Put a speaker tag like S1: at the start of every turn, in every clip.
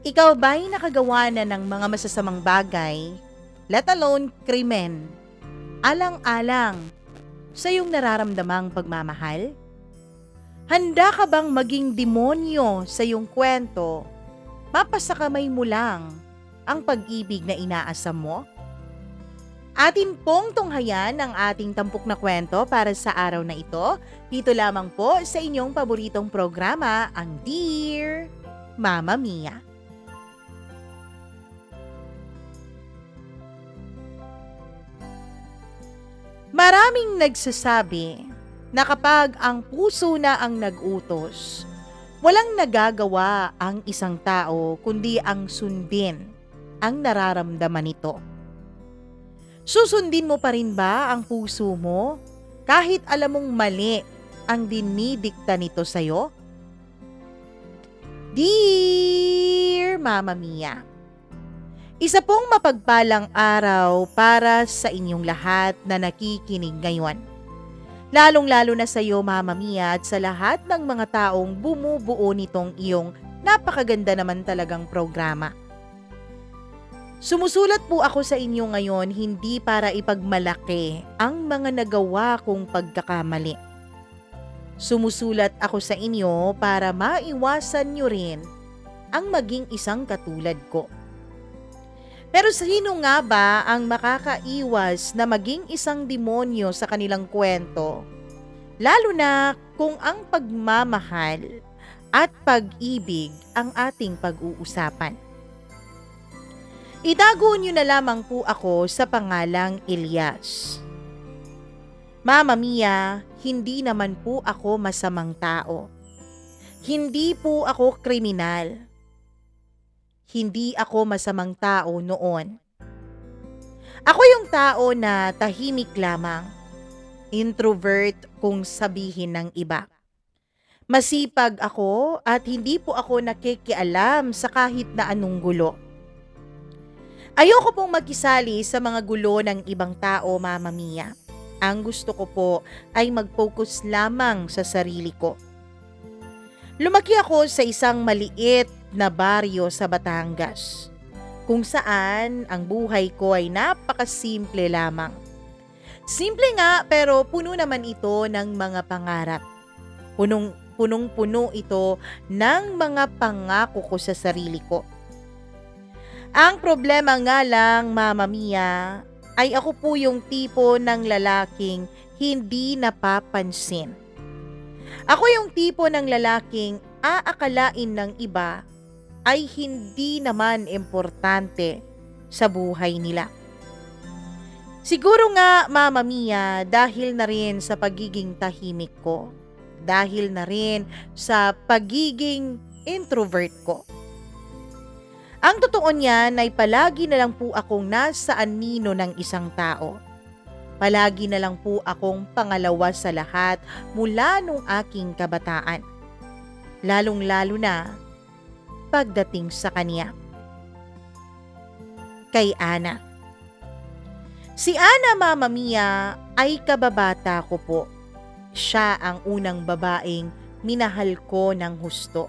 S1: Ikaw ba'y nakagawa na ng mga masasamang bagay, let alone krimen, alang-alang sa iyong nararamdamang pagmamahal? Handa ka bang maging demonyo sa iyong kwento, mapasakamay mo lang ang pag-ibig na inaasam mo? Atin pong tunghayan ang ating tampok na kwento para sa araw na ito. Dito lamang po sa inyong paboritong programa, ang Dear Mama Mia. Maraming nagsasabi na kapag ang puso na ang nag-utos, walang nagagawa ang isang tao kundi ang sundin ang nararamdaman nito. Susundin mo pa rin ba ang puso mo kahit alam mong mali ang dinidikta nito sa'yo? Dear Mama Mia, isa pong mapagpalang araw para sa inyong lahat na nakikinig ngayon. Lalong-lalo na sa iyo, Mama Mia, at sa lahat ng mga taong bumubuo nitong iyong napakaganda naman talagang programa. Sumusulat po ako sa inyo ngayon hindi para ipagmalaki ang mga nagawa kong pagkakamali. Sumusulat ako sa inyo para maiwasan nyo rin ang maging isang katulad ko. Pero sino nga ba ang makakaiwas na maging isang demonyo sa kanilang kwento? Lalo na kung ang pagmamahal at pag-ibig ang ating pag-uusapan. Itago niyo na lamang po ako sa pangalang Elias. Mama Mia, hindi naman po ako masamang tao. Hindi po ako kriminal. Hindi ako masamang tao noon. Ako yung tao na tahimik lamang, introvert kung sabihin ng iba. Masipag ako at hindi po ako nakikialam sa kahit na anong gulo. Ayoko pong makisali sa mga gulo ng ibang tao, Mama Mia. Ang gusto ko po ay mag-focus lamang sa sarili ko. Lumaki ako sa isang maliit na baryo sa Batangas, kung saan ang buhay ko ay napakasimple lamang. Simple nga pero puno naman ito ng mga pangarap. Punong-puno ito ng mga pangako ko sa sarili ko. Ang problema nga lang, Mama Mia, ay ako po yung tipo ng lalaking hindi napapansin. Ako yung tipo ng lalaking aakalain ng iba ay hindi naman importante sa buhay nila. Siguro nga, Mama Mia, dahil na rin sa pagiging tahimik ko, dahil na rin sa pagiging introvert ko. Ang totoo niyan ay palagi na lang po akong nasa anino ng isang tao. Palagi na lang po akong pangalawa sa lahat mula nung aking kabataan. Lalong-lalo na pagdating sa kanya. Kay Ana. Si Ana, Mama Mia, ay kababata ko po. Siya ang unang babaeng minahal ko ng husto.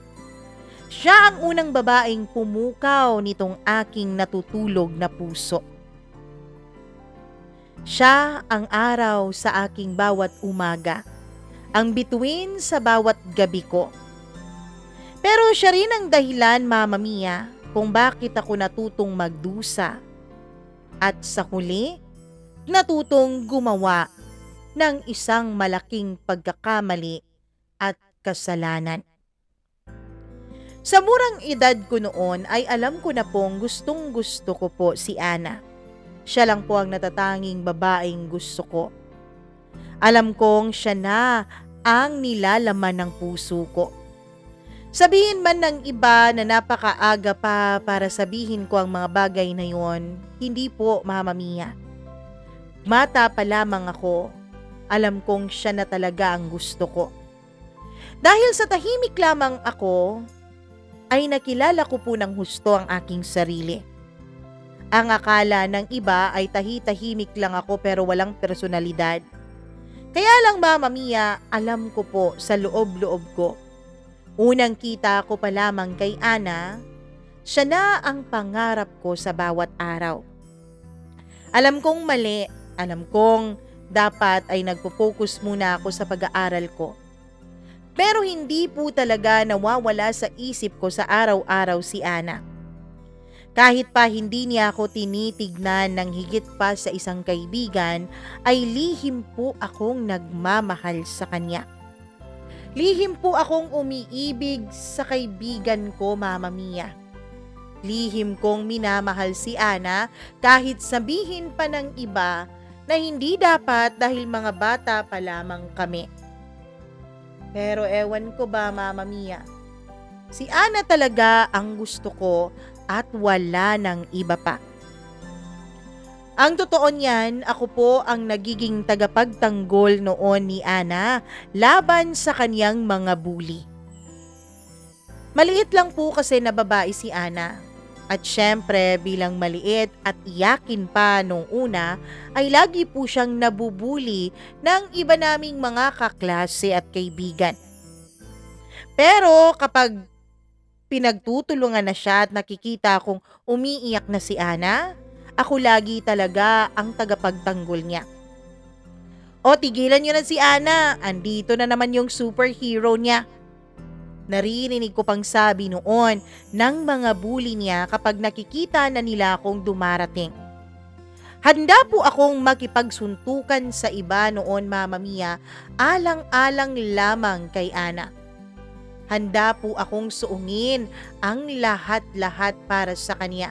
S1: Siya ang unang babaeng pumukaw nitong aking natutulog na puso. Siya ang araw sa aking bawat umaga, ang bituin sa bawat gabi ko. Pero siya rin ang dahilan, Mama Mia, kung bakit ako natutong magdusa at sa huli, natutong gumawa ng isang malaking pagkakamali at kasalanan. Sa murang edad ko noon ay alam ko na pong gustong-gusto ko po si Ana. Siya lang po ang natatanging babaeng gusto ko. Alam kong siya na ang nilalaman ng puso ko. Sabihin man ng iba na napakaaga pa para sabihin ko ang mga bagay na yon, hindi po, Mama Mia. Mata pa lamang ako, alam kong siya na talaga ang gusto ko. Dahil sa tahimik lamang ako, ay nakilala ko po ng husto ang aking sarili. Ang akala ng iba ay tahi-tahimik lang ako pero walang personalidad. Kaya lang, Mama Mia, alam ko po sa loob-loob ko. Unang kita ko pa lamang kay Ana, Siya na ang pangarap ko sa bawat araw. Alam kong mali, alam kong dapat ay nagpo-focus muna ako sa pag-aaral ko. Pero hindi po talaga nawawala sa isip ko sa araw-araw si Ana. Kahit pa hindi niya ako tinitignan ng higit pa sa isang kaibigan, ay lihim po akong nagmamahal sa kanya. Lihim po akong umiibig sa kaibigan ko, Mama Mia. Lihim kong minamahal si Ana kahit sabihin pa ng iba na hindi dapat dahil mga bata pa lamang kami. Pero ewan ko ba, Mama Mia, si Ana talaga ang gusto ko at wala ng iba pa. Ang totoo niyan, ako po ang nagiging tagapagtanggol noon ni Ana laban sa kanyang mga bully. Maliit lang po kasi na babae si Ana. At syempre bilang maliit at iyakin pa nung una ay lagi po siyang nabubuli ng iba naming mga kaklase at kaibigan. Pero kapag pinagtutulungan na siya at nakikita kong umiiyak na si Ana, ako lagi talaga ang tagapagtanggol niya. O tigilan niyo na si Ana, andito na naman yung superhero niya. Naririnig ko pang sabi noon ng mga bully niya kapag nakikita na nila akong dumarating. Handa po akong makipagsuntukan sa iba noon, Mama Mia, alang-alang lamang kay Ana. Handa po akong suungin ang lahat-lahat para sa kanya.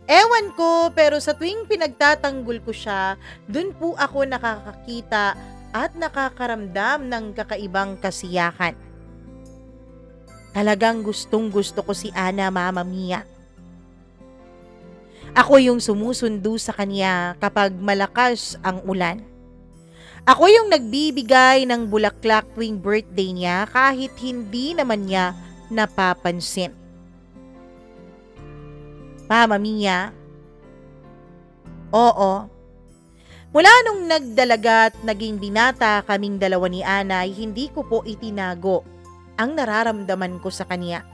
S1: Ewan ko, pero sa tuwing pinagtatanggol ko siya, dun po ako nakakakita at nakakaramdam ng kakaibang kasiyahan. Talagang gustong-gusto ko si Ana, Mama Mia. Ako yung sumusundo sa kanya kapag malakas ang ulan. Ako yung nagbibigay ng bulaklak tuwing birthday niya kahit hindi naman niya napapansin. Mama Mia, oo. Mula nung nagdalaga at naging binata kaming dalawa ni Ana ay hindi ko po itinago ang nararamdaman ko sa kanya.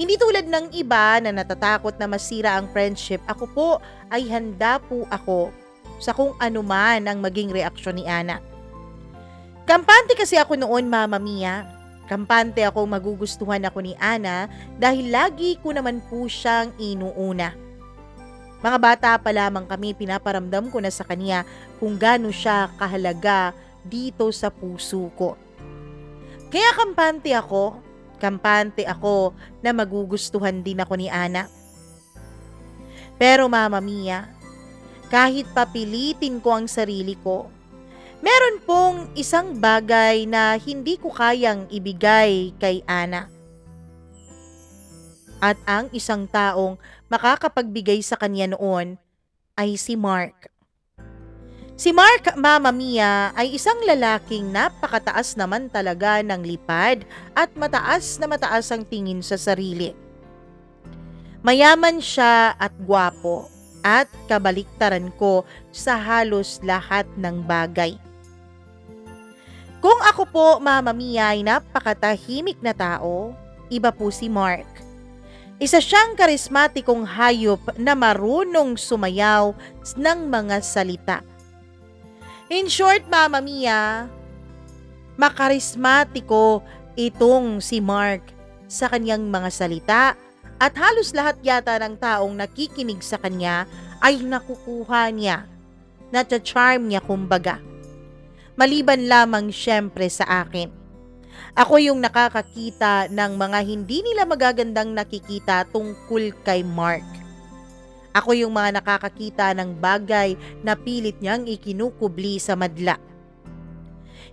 S1: Hindi tulad ng iba na natatakot na masira ang friendship, ako po ay handa po ako sa kung anuman ang maging reaksyon ni Ana. Kampante kasi ako noon, Mama Mia. Kampante ako magugustuhan ako ni Ana dahil lagi ko naman po siyang inuuna. Mga bata pa lamang kami, pinaparamdam ko na sa kanya kung gaano siya kahalaga dito sa puso ko. Kaya kampante ako na magugustuhan din ako ni Ana. Pero Mama Mia, kahit papilitin ko ang sarili ko, meron pong isang bagay na hindi ko kayang ibigay kay Ana. At ang isang taong makakapagbigay sa kanya noon ay si Mark. Si Mark, Mama Mia, ay isang lalaking napakataas naman talaga ng lipad at mataas ang tingin sa sarili. Mayaman siya at gwapo at kabaliktaran ko sa halos lahat ng bagay. Kung ako po, Mama Mia, ay napakatahimik na tao, iba po si Mark. Isa siyang karismatikong hayop na marunong sumayaw ng mga salita. In short, Mama Mia, makarismatiko itong si Mark sa kanyang mga salita at halos lahat yata ng taong nakikinig sa kanya ay nakukuha niya, na-charm niya kumbaga. Maliban lamang syempre sa akin. Ako yung nakakakita ng mga hindi nila magagandang nakikita tungkol kay Mark. Ako yung mga nakakakita ng bagay na pilit niyang ikinukubli sa madla.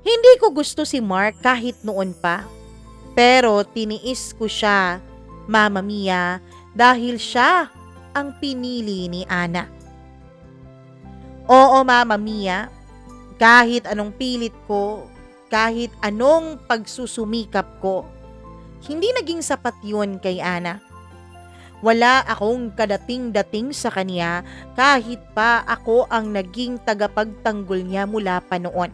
S1: Hindi ko gusto si Mark kahit noon pa. Pero tiniis ko siya, Mama Mia, dahil siya ang pinili ni Ana. Oo, Mama Mia, kahit anong pilit ko, kahit anong pagsusumikap ko, hindi naging sapat yun kay Ana. Wala akong kadating-dating sa kanya kahit pa ako ang naging tagapagtanggol niya mula pa noon.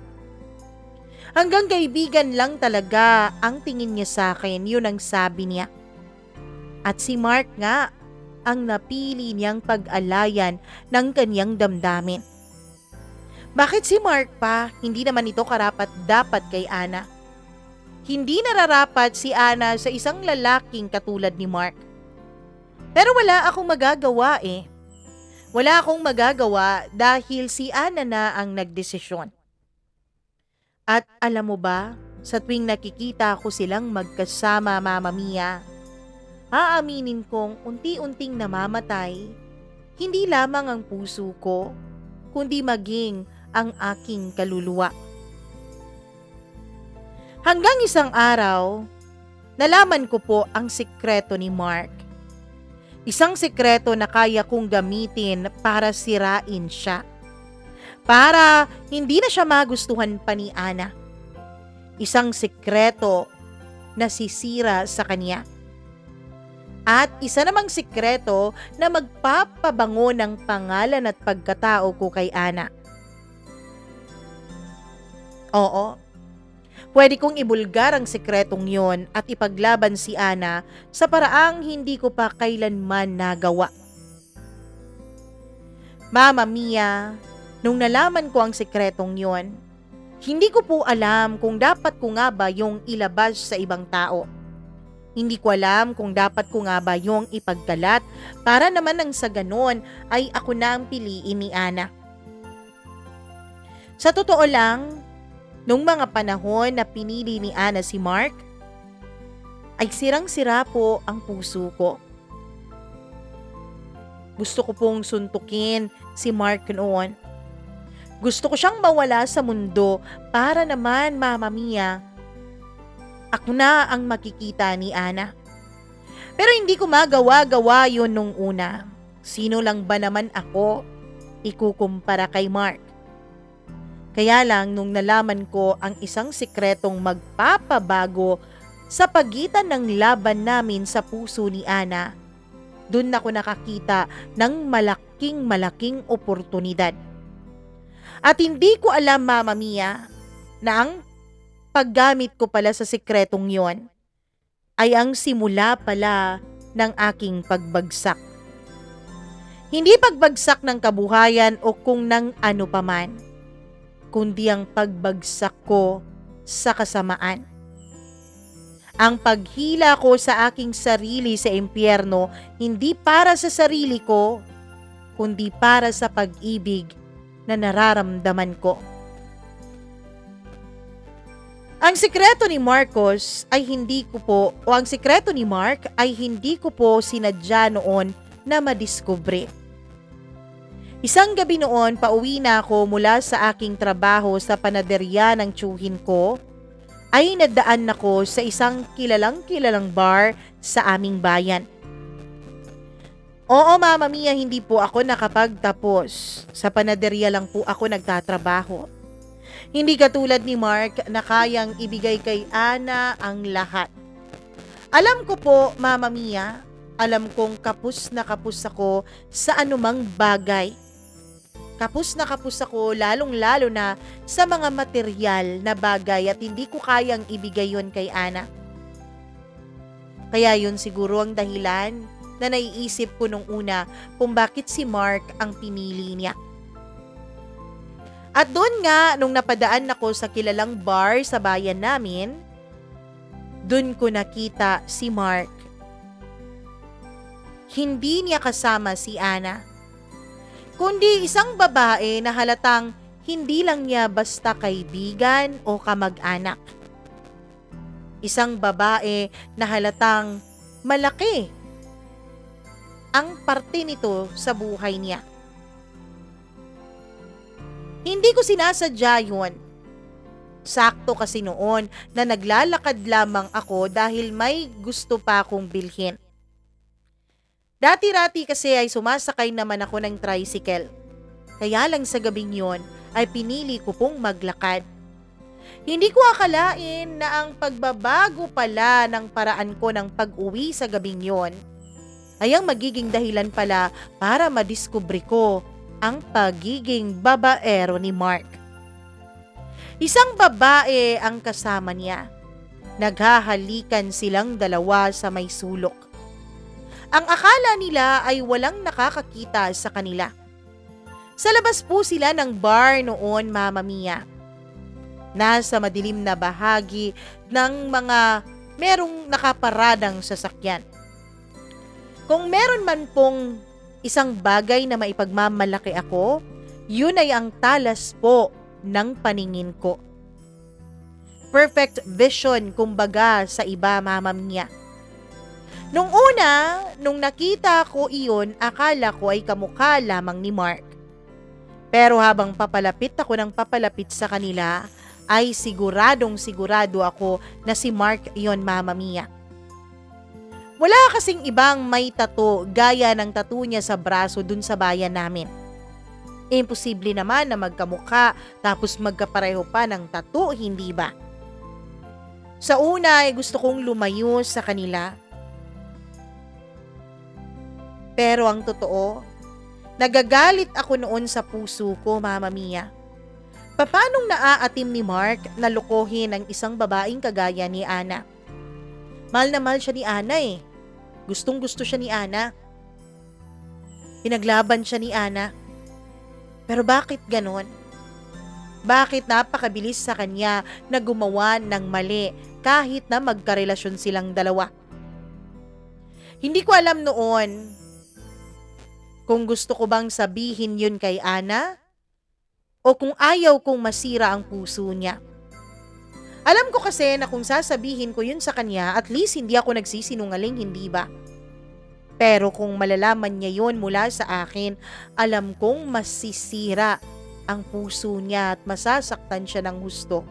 S1: Hanggang kaibigan lang talaga ang tingin niya sa akin, yun ang sabi niya. At si Mark nga ang napili niyang pag-alayan ng kanyang damdamin. Bakit si Mark pa? Hindi naman ito karapat-dapat kay Ana. Hindi nararapat si Ana sa isang lalaking katulad ni Mark. Pero wala akong magagawa eh. Wala akong magagawa dahil si Ana na ang nagdesisyon. At alam mo ba, sa tuwing nakikita ko silang magkasama, Mama Mia, aaminin kong unti-unting namamatay, hindi lamang ang puso ko, kundi maging ang aking kaluluwa. Hanggang isang araw, nalaman ko po ang sikreto ni Mark. Isang sikreto na kaya kong gamitin para sirain siya. Para hindi na siya magustuhan pa ni Ana. Isang sikreto na sisira sa kanya. At isa namang sikreto na magpapabango ng pangalan at pagkatao ko kay Ana. Oo, pwede kong ibulgar ang sikretong yon at ipaglaban si Ana sa paraang hindi ko pa kailanman nagawa. Mama Mia, nung nalaman ko ang sikretong yon, hindi ko po alam kung dapat ko nga ba yung ilabas sa ibang tao. Hindi ko alam kung dapat ko nga ba yung ipagkalat para naman nang sa ganon ay ako na ang piliin ni Ana. Sa totoo lang, nung mga panahon na pinili ni Ana si Mark, ay sirang-sira po ang puso ko. Gusto ko pong suntukin si Mark noon. Gusto ko siyang mawala sa mundo para naman, Mama Mia, ako na ang makikita ni Ana. Pero hindi ko magawa-gawa yun nung una. Sino lang ba naman ako ikukumpara kay Mark? Kaya lang nung nalaman ko ang isang sikretong magpapabago sa pagitan ng laban namin sa puso ni Ana, dun ako nakakita ng malaking oportunidad. At hindi ko alam, Mama Mia, na ang paggamit ko pala sa sikretong yon ay ang simula pala ng aking pagbagsak. Hindi pagbagsak ng kabuhayan o kung ng ano paman, kundi ang pagbagsak ko sa kasamaan. Ang paghila ko sa aking sarili sa impyerno, hindi para sa sarili ko, kundi para sa pag-ibig na nararamdaman ko. Ang sikreto ni Marcos ay hindi ko po, o ang sikreto ni Mark ay hindi ko po sinadya noon na madiskubre. Isang gabi noon, pauwi na ako mula sa aking trabaho sa panaderya ng tiyuhin ko, ay nadaan ako sa isang kilalang bar sa aming bayan. Oo, Mama Mia, hindi po ako nakapagtapos. Sa panaderya lang po ako nagtatrabaho. Hindi katulad ni Mark na kayang ibigay kay Ana ang lahat. Alam ko po, Mama Mia, alam kong kapos na kapos ako sa anumang bagay. Kapos na kapos ako lalong-lalo na sa mga material na bagay at hindi ko kayang ibigay yon kay Ana. Kaya yun siguro ang dahilan na naiisip ko nung una kung bakit si Mark ang pinili niya. At doon nga, nung napadaan ako sa kilalang bar sa bayan namin, doon ko nakita si Mark. Hindi niya kasama si Ana, kundi isang babae na halatang hindi lang niya basta kaibigan o kamag-anak. Isang babae na halatang malaki ang parte nito sa buhay niya. Hindi ko sinasadya yun. Sakto kasi noon na naglalakad lamang ako dahil may gusto pa akong bilhin. Dati-rati kasi ay sumasakay naman ako ng tricycle. Kaya lang sa gabing yon ay pinili ko pong maglakad. Hindi ko akalain na ang pagbabago pala ng paraan ko ng pag-uwi sa gabing yon ay ang magiging dahilan pala para madiskubre ko ang pagiging babaero ni Mark. Isang babae ang kasama niya. Naghahalikan silang dalawa sa may sulok. Ang akala nila ay walang nakakakita sa kanila. Sa labas po sila ng bar noon, Mama Mia. Nasa madilim na bahagi ng mga merong nakaparadang sasakyan. Kung meron man pong isang bagay na maipagmamalaki ako, yun ay ang talas po ng paningin ko. Perfect vision kumbaga sa iba, Mama Mia. Nung una, nung nakita ko iyon, akala ko ay kamukha lamang ni Mark. Pero habang papalapit ako ng papalapit sa kanila, ay siguradong sigurado ako na si Mark iyon, Mama Mia. Wala kasing ibang may tattoo gaya ng tattoo niya sa braso dun sa bayan namin. Imposible naman na magkamukha tapos magkapareho pa ng tattoo, hindi ba? Sa una ay gusto kong lumayo sa kanila. Pero ang totoo, nagagalit ako noon sa puso ko, Mama Mia. Papanong naaatim ni Mark na lokohin ang isang babaeng kagaya ni Ana? Mahal na mahal siya ni Ana eh. Gustong gusto siya ni Ana. Pinaglaban siya ni Ana. Pero bakit ganon? Bakit napakabilis sa kanya na gumawa ng mali kahit na magkarelasyon silang dalawa? Hindi ko alam noon kung gusto ko bang sabihin yun kay Ana o kung ayaw kong masira ang puso niya. Alam ko kasi na kung sasabihin ko yun sa kanya, at least hindi ako nagsisinungaling, hindi ba? Pero kung malalaman niya yun mula sa akin, alam kong masisira ang puso niya at masasaktan siya ng husto.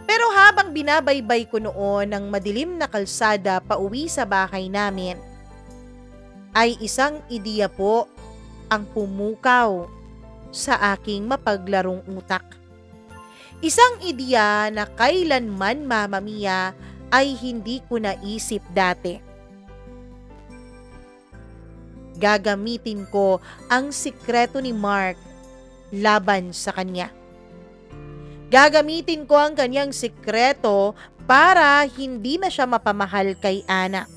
S1: Pero habang binabaybay ko noon ang madilim na kalsada pauwi sa bahay namin, ay isang ideya po ang pumukaw sa aking mapaglarong utak. Isang ideya na kailanman, Mama Mia, ay hindi ko naisip dati. Gagamitin ko ang sikreto ni Mark laban sa kanya. Gagamitin ko ang kanyang sikreto para hindi na siya mapamahal kay Ana.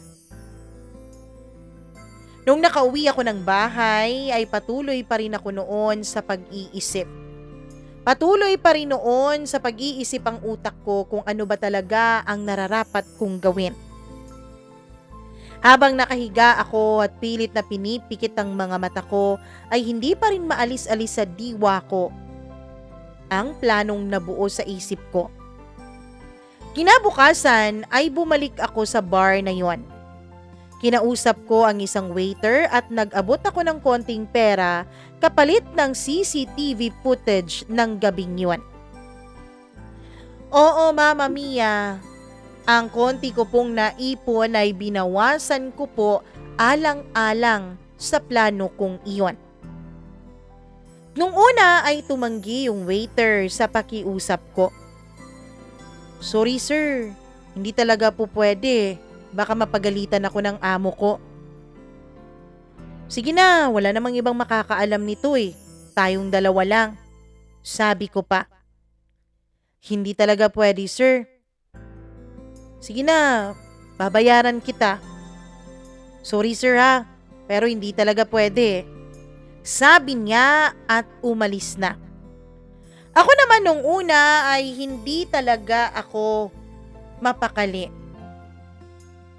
S1: Nung nakauwi ako ng bahay, ay patuloy pa rin ako noon sa pag-iisip. Patuloy pa rin noon sa pag-iisip ang utak ko kung ano ba talaga ang nararapat kong gawin. Habang nakahiga ako at pilit na pinipikit ang mga mata ko, ay hindi pa rin maalis-alis sa diwa ko ang planong nabuo sa isip ko. Kinabukasan ay bumalik ako sa bar na yon. Kinausap ko ang isang waiter at nag-abot ako ng konting pera kapalit ng CCTV footage ng gabing yun. Oo, Mama Mia, ang konti ko pong naipon ay binawasan ko po alang-alang sa plano kong iyon. Nung una ay tumanggi yung waiter sa pakiusap ko. Sorry sir, hindi talaga po pwede. Baka mapagalitan ako ng amo ko. Sige na, wala namang ibang makakaalam nito eh. Tayong dalawa lang. Sabi ko pa. Hindi talaga pwede, sir. Sige na, babayaran kita. Sorry sir ha, pero hindi talaga pwede. Sabi niya at umalis na. Ako naman nung una ay hindi talaga ako mapakali.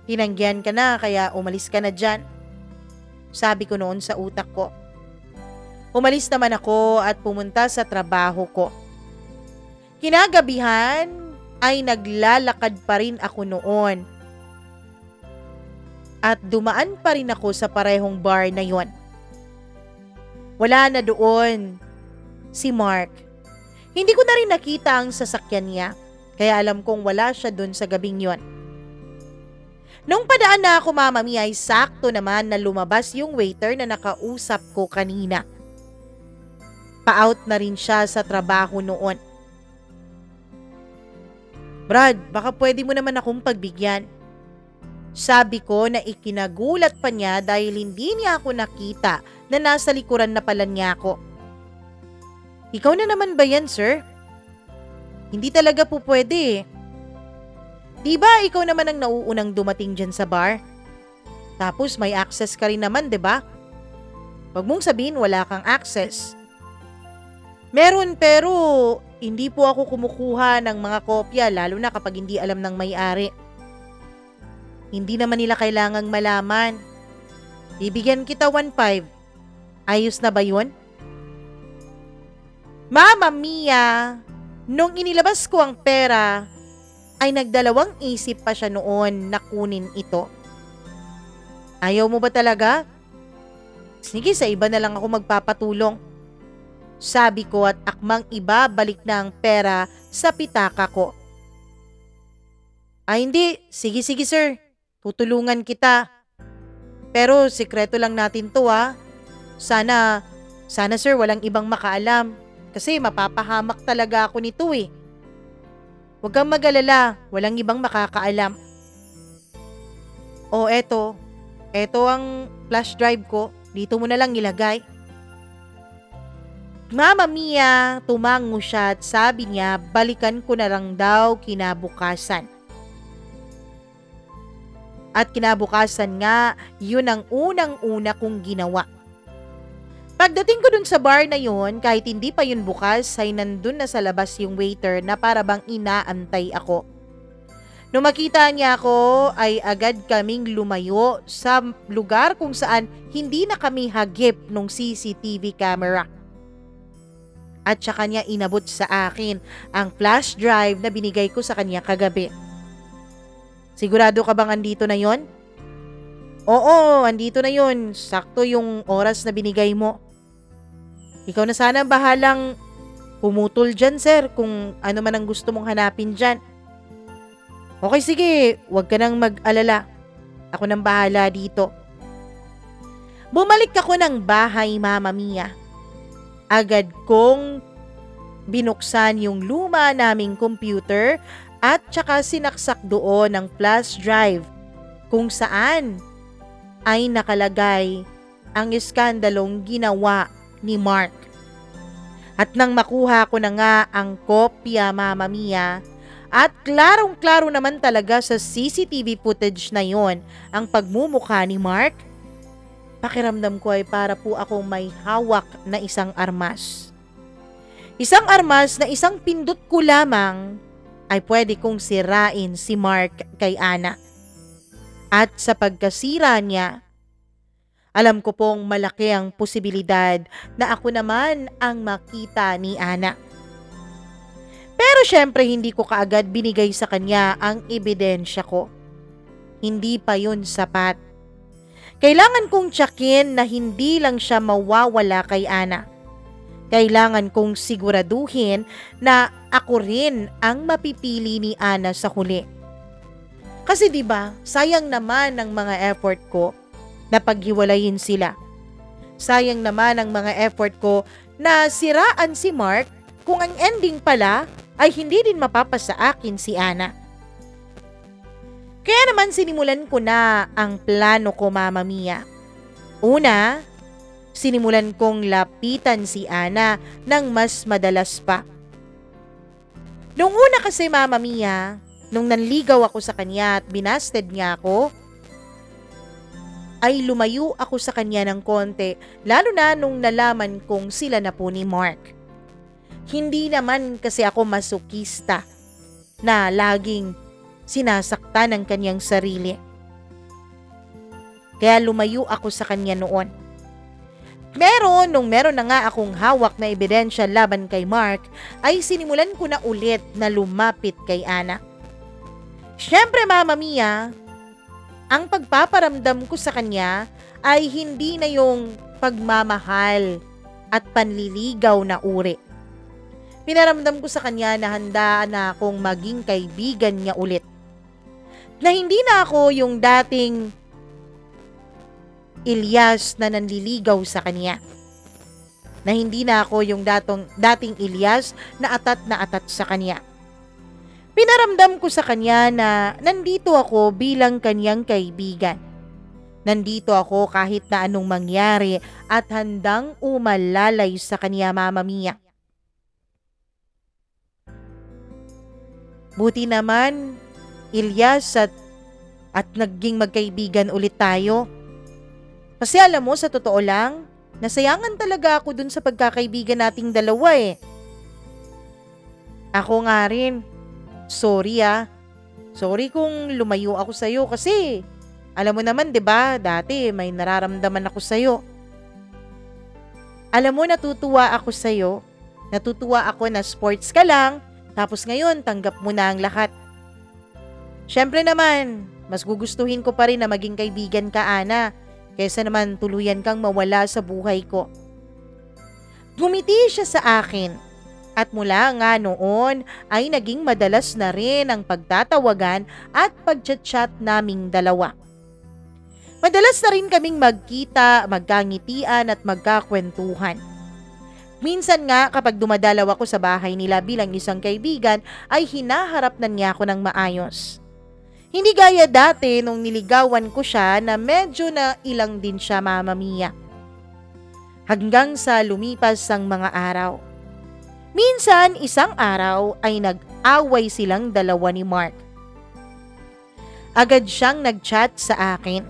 S1: Tinanggihan ka na kaya umalis ka na dyan. Sabi ko noon sa utak ko. Umalis naman ako at pumunta sa trabaho ko. Kinagabihan ay naglalakad pa rin ako noon. At dumaan pa rin ako sa parehong bar na yon. Wala na doon si Mark. Hindi ko na rin nakita ang sasakyan niya, kaya alam kong wala siya doon sa gabing yon. Nung padaan na ako, Mama Mia, ay sakto naman na lumabas yung waiter na nakausap ko kanina. Pa-out na rin siya sa trabaho noon. Brad, baka pwede mo naman akong pagbigyan. Sabi ko na ikinagulat pa niya dahil hindi niya ako nakita na nasa likuran na pala niya ako. Ikaw na naman ba yan, sir? Hindi talaga po pwede eh. Diba ikaw naman ang nauunang dumating dyan sa bar? Tapos may access ka rin naman, 'di ba? Huwag mong sabihin wala kang access. Meron pero hindi po ako kumukuha ng mga kopya lalo na kapag hindi alam ng may-ari. Hindi naman nila kailangang malaman. Bibigyan kita 1.5. Ayos na ba yun? Mama Mia, nung inilabas ko ang pera, ay nagdalawang isip pa siya noon na kunin ito. Ayaw mo ba talaga? Sige, sa iba na lang ako magpapatulong. Sabi ko at akmang ibabalik na ang pera sa pitaka ko. Ay hindi, sige sir, tutulungan kita. Pero sikreto lang natin to ha. Sana sir walang ibang makaalam. Kasi mapapahamak talaga ako nito eh. Huwag kang mag-alala, walang ibang makakaalam. O eto ang flash drive ko, dito mo na lang ilagay. Mama Mia, tumango siya at sabi niya balikan ko na lang daw kinabukasan. At kinabukasan nga, yun ang unang-una kong ginawa. Pagdating ko dun sa bar na yun, kahit hindi pa yun bukas, ay nandun na sa labas yung waiter na para bang inaantay ako. Nung makita niya ako, ay agad kaming lumayo sa lugar kung saan hindi na kami hagip ng CCTV camera. At saka niya inabot sa akin ang flash drive na binigay ko sa kanya kagabi. Sigurado ka bang andito na yon? Oo, andito na yon. Sakto yung oras na binigay mo. Ikaw na sana ang bahalang pumutol dyan, sir, kung ano man ang gusto mong hanapin dyan. Okay, sige. Huwag ka nang mag-alala. Ako nang bahala dito. Bumalik ako ng bahay, Mama Mia. Agad kong binuksan yung luma naming computer at saka sinaksak doon ang flash drive kung saan ay nakalagay ang iskandalong ginawa ni Mark. At nang makuha ko na nga ang kopya, Mama Mia, at klarong-klaro naman talaga sa CCTV footage na yon ang pagmumukha ni Mark, pakiramdam ko ay para po akong may hawak na isang armas. Isang armas na isang pindot ko lamang ay pwede kong sirain si Mark kay Ana. At sa pagkasira niya, alam ko pong malaki ang posibilidad na ako naman ang makita ni Ana. Pero syempre hindi ko kaagad binigay sa kanya ang ebidensya ko. Hindi pa yun sapat. Kailangan kong tiyakin na hindi lang siya mawawala kay Ana. Kailangan kong siguraduhin na ako rin ang mapipili ni Ana sa huli. Kasi 'di ba, sayang naman ang mga effort ko na paghiwalayin sila. Sayang naman ang mga effort ko na siraan si Mark kung ang ending pala ay hindi din mapapasa akin si Ana. Kaya naman sinimulan ko na ang plano ko, Mama Mia. Una, sinimulan kong lapitan si Ana ng mas madalas pa. Nung una kasi, Mama Mia, nung nanligaw ako sa kanya at binasted niya ako, ay lumayo ako sa kanya ng konti, lalo na nung nalaman kong sila na po ni Mark. Hindi naman kasi ako masokista na laging sinasaktan ng kanyang sarili. Kaya lumayo ako sa kanya noon. Nung meron na nga akong hawak na ebidensya laban kay Mark, ay sinimulan ko na ulit na lumapit kay Ana. Siyempre, Mama Mia, ang pagpaparamdam ko sa kanya ay hindi na yung pagmamahal at panliligaw na uri. Pinaramdam ko sa kanya na handa na akong maging kaibigan niya ulit. Na hindi na ako yung dating Ilyas na nanliligaw sa kanya. Na hindi na ako yung dating Ilyas na atat sa kanya. Pinaramdam ko sa kanya na nandito ako bilang kanyang kaibigan. Nandito ako kahit na anong mangyari at handang umalalay sa kanya, Mama Mia. Buti naman, Ilyas, at at naging magkaibigan ulit tayo. Kasi alam mo, sa totoo lang, nasayangan talaga ako dun sa pagkakaibigan nating dalawa eh. Ako nga rin. Sorry ah. Sorry kung lumayo ako sa'yo kasi alam mo naman 'di ba, dati may nararamdaman ako sa'yo. Alam mo, natutuwa ako sa'yo. Natutuwa ako na sports ka lang, tapos ngayon tanggap mo na ang lahat. Siyempre naman, mas gugustuhin ko pa rin na maging kaibigan ka, Ana, kaysa naman tuluyan kang mawala sa buhay ko. Gumiti siya sa akin at mula nga noon ay naging madalas na rin ang pagtatawagan at pagchat-chat naming dalawa. Madalas na rin kaming magkita, magkangitian at magkakwentuhan. Minsan nga kapag dumadalaw ako sa bahay nila bilang isang kaibigan ay hinaharap na niya ako ng maayos. Hindi gaya dati nung niligawan ko siya na medyo na ilang din siya, Mama Mia. Hanggang sa lumipas ang mga araw. Minsan isang araw ay nag-away silang dalawa ni Mark. Agad siyang nag-chat sa akin.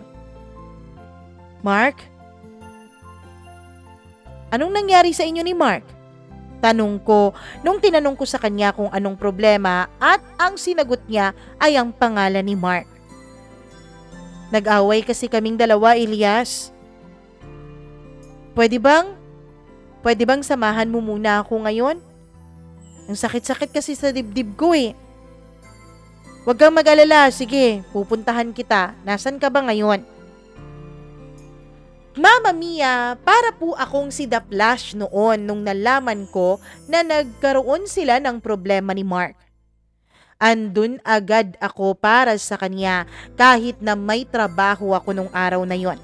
S1: Mark? Anong nangyari sa inyo ni Mark? Tanong ko nung tinanong ko sa kanya kung anong problema at ang sinagot niya ay ang pangalan ni Mark. Nag-away kasi kaming dalawa, Elias. Pwede bang samahan mo muna ako ngayon? Ang sakit-sakit kasi sa dibdib ko eh. Huwag kang mag-alala, sige, pupuntahan kita. Nasaan ka ba ngayon? Mama Mia, para po akong si The Flash noon nung nalaman ko na nagkaroon sila ng problema ni Mark. Andun agad ako para sa kanya kahit na may trabaho ako nung araw na yon.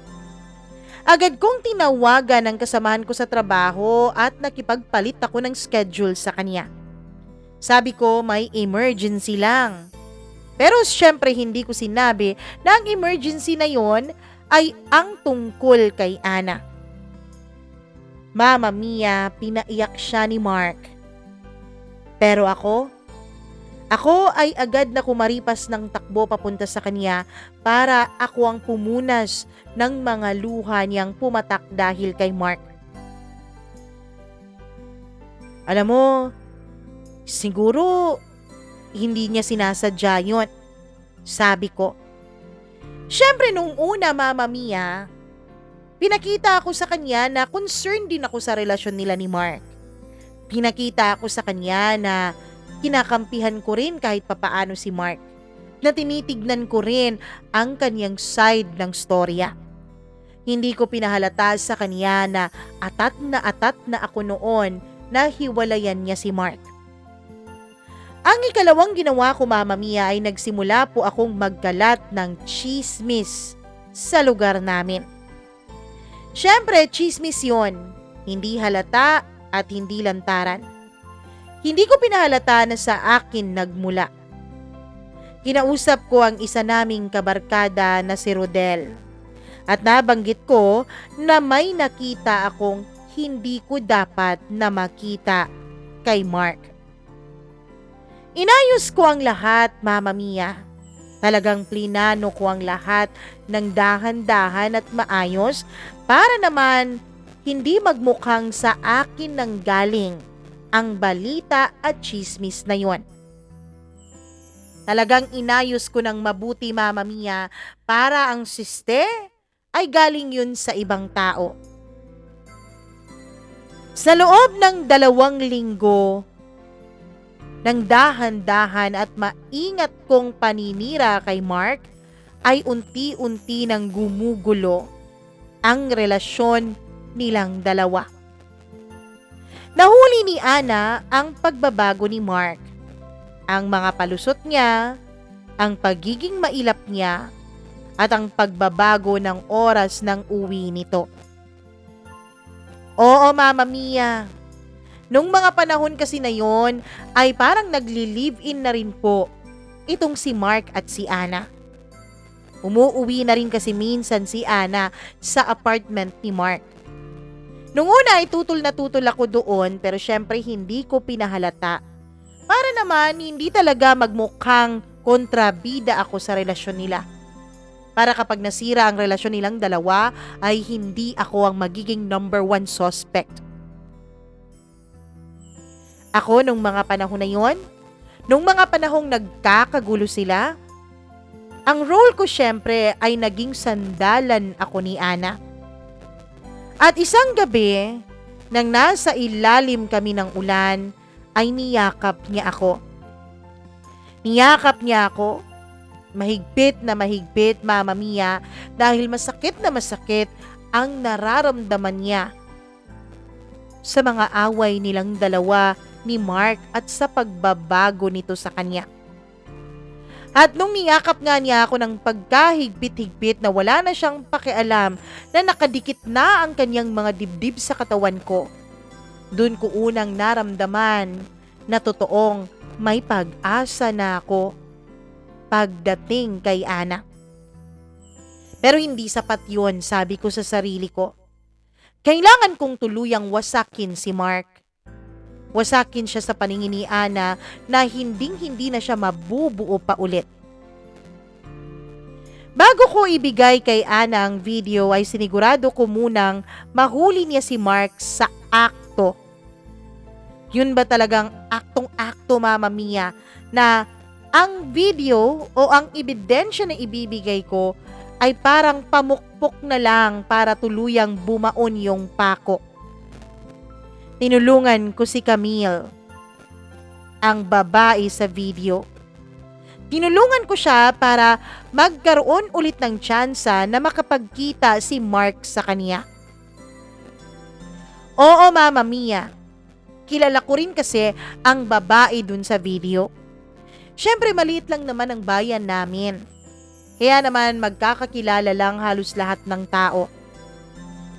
S1: Agad kong tinawagan ang kasamahan ko sa trabaho at nakipagpalit ako ng schedule sa kanya. Sabi ko may emergency lang. Pero syempre hindi ko sinabi na ang emergency na yon ay ang tungkol kay Ana. Mama Mia, pinaiyak siya ni Mark. Pero ako ay agad na kumaripas ng takbo papunta sa kanya para ako ang pumunas ng mga luha niyang pumatak dahil kay Mark. Alam mo, siguro hindi niya sinasadya yun, sabi ko. Siyempre nung una, Mama Mia, pinakita ako sa kanya na concerned din ako sa relasyon nila ni Mark. Pinakita ako sa kanya na kinakampihan ko rin kahit papaano si Mark. Na tinitignan ko rin ang kanyang side ng storya. Hindi ko pinahalata sa kanya na atat na ako noon na hiwalayan niya si Mark. Ang ikalawang ginawa ko, Mama Mia, ay nagsimula po akong magkalat ng chismis sa lugar namin. Siyempre, chismis yon, hindi halata at hindi lantaran. Hindi ko pinahalata na sa akin nagmula. Kinausap ko ang isa naming kabarkada na si Rodel. At nabanggit ko na may nakita akong hindi ko dapat na makita kay Mark. Inayos ko ang lahat, Mama Mia. Talagang plinano ko ang lahat ng dahan-dahan at maayos para naman hindi magmukhang sa akin nang galing ang balita at chismis na yon. Talagang inayos ko ng mabuti, Mama Mia, para ang siste ay galing yun sa ibang tao. Sa loob ng 2 linggo, ng dahan-dahan at maingat kong paninira kay Mark, ay unti-unti nang gumugulo ang relasyon nilang dalawa. Nahuli ni Ana ang pagbabago ni Mark, ang mga palusot niya, ang pagiging mailap niya, at ang pagbabago ng oras ng uwi nito. Oo, Mama Mia. Nung mga panahon kasi na yon ay parang nagli-live-in na rin po itong si Mark at si Ana. Umuuwi na rin kasi minsan si Ana sa apartment ni Mark. Nung una ay tutol na tutol ako doon pero syempre hindi ko pinahalata. Para naman hindi talaga magmukhang kontrabida ako sa relasyon nila. Para kapag nasira ang relasyon nilang dalawa, ay hindi ako ang magiging number one suspect. Ako nung mga panahon na yon, nung mga panahong nagkakagulo sila, ang role ko syempre ay naging sandalan ako ni Ana. At isang gabi, nang nasa ilalim kami ng ulan, ay niyakap niya ako. Niyakap niya ako, mahigpit na mahigpit, Mama Mia, dahil masakit na masakit ang nararamdaman niya sa mga away nilang dalawa ni Mark at sa pagbabago nito sa kanya. At nung niyakap nga niya ako ng pagkahigpit-higpit na wala na siyang pakialam na nakadikit na ang kanyang mga dibdib sa katawan ko, dun ko unang naramdaman na totoong may pag-asa na ako pagdating kay Ana. Pero hindi sapat yun, sabi ko sa sarili ko. Kailangan kong tuluyang wasakin si Mark. Wasakin siya sa paningin ni Ana na hindi na siya mabubuo pa ulit. Bago ko ibigay kay Ana ang video ay sinigurado ko munang mahuli niya si Mark sa akto. Yun ba talagang aktong-akto, Mama Mia, na ang video o ang ebidensya na ibibigay ko ay parang pamukpok na lang para tuluyang bumaon yung pako. Tinulungan ko si Camille, ang babae sa video. Tinulungan ko siya para magkaroon ulit ng tsansa na makapagkita si Mark sa kanya. Oo, Mama Mia, kilala ko rin kasi ang babae dun sa video. Siyempre maliit lang naman ang bayan namin. Kaya naman magkakakilala lang halos lahat ng tao.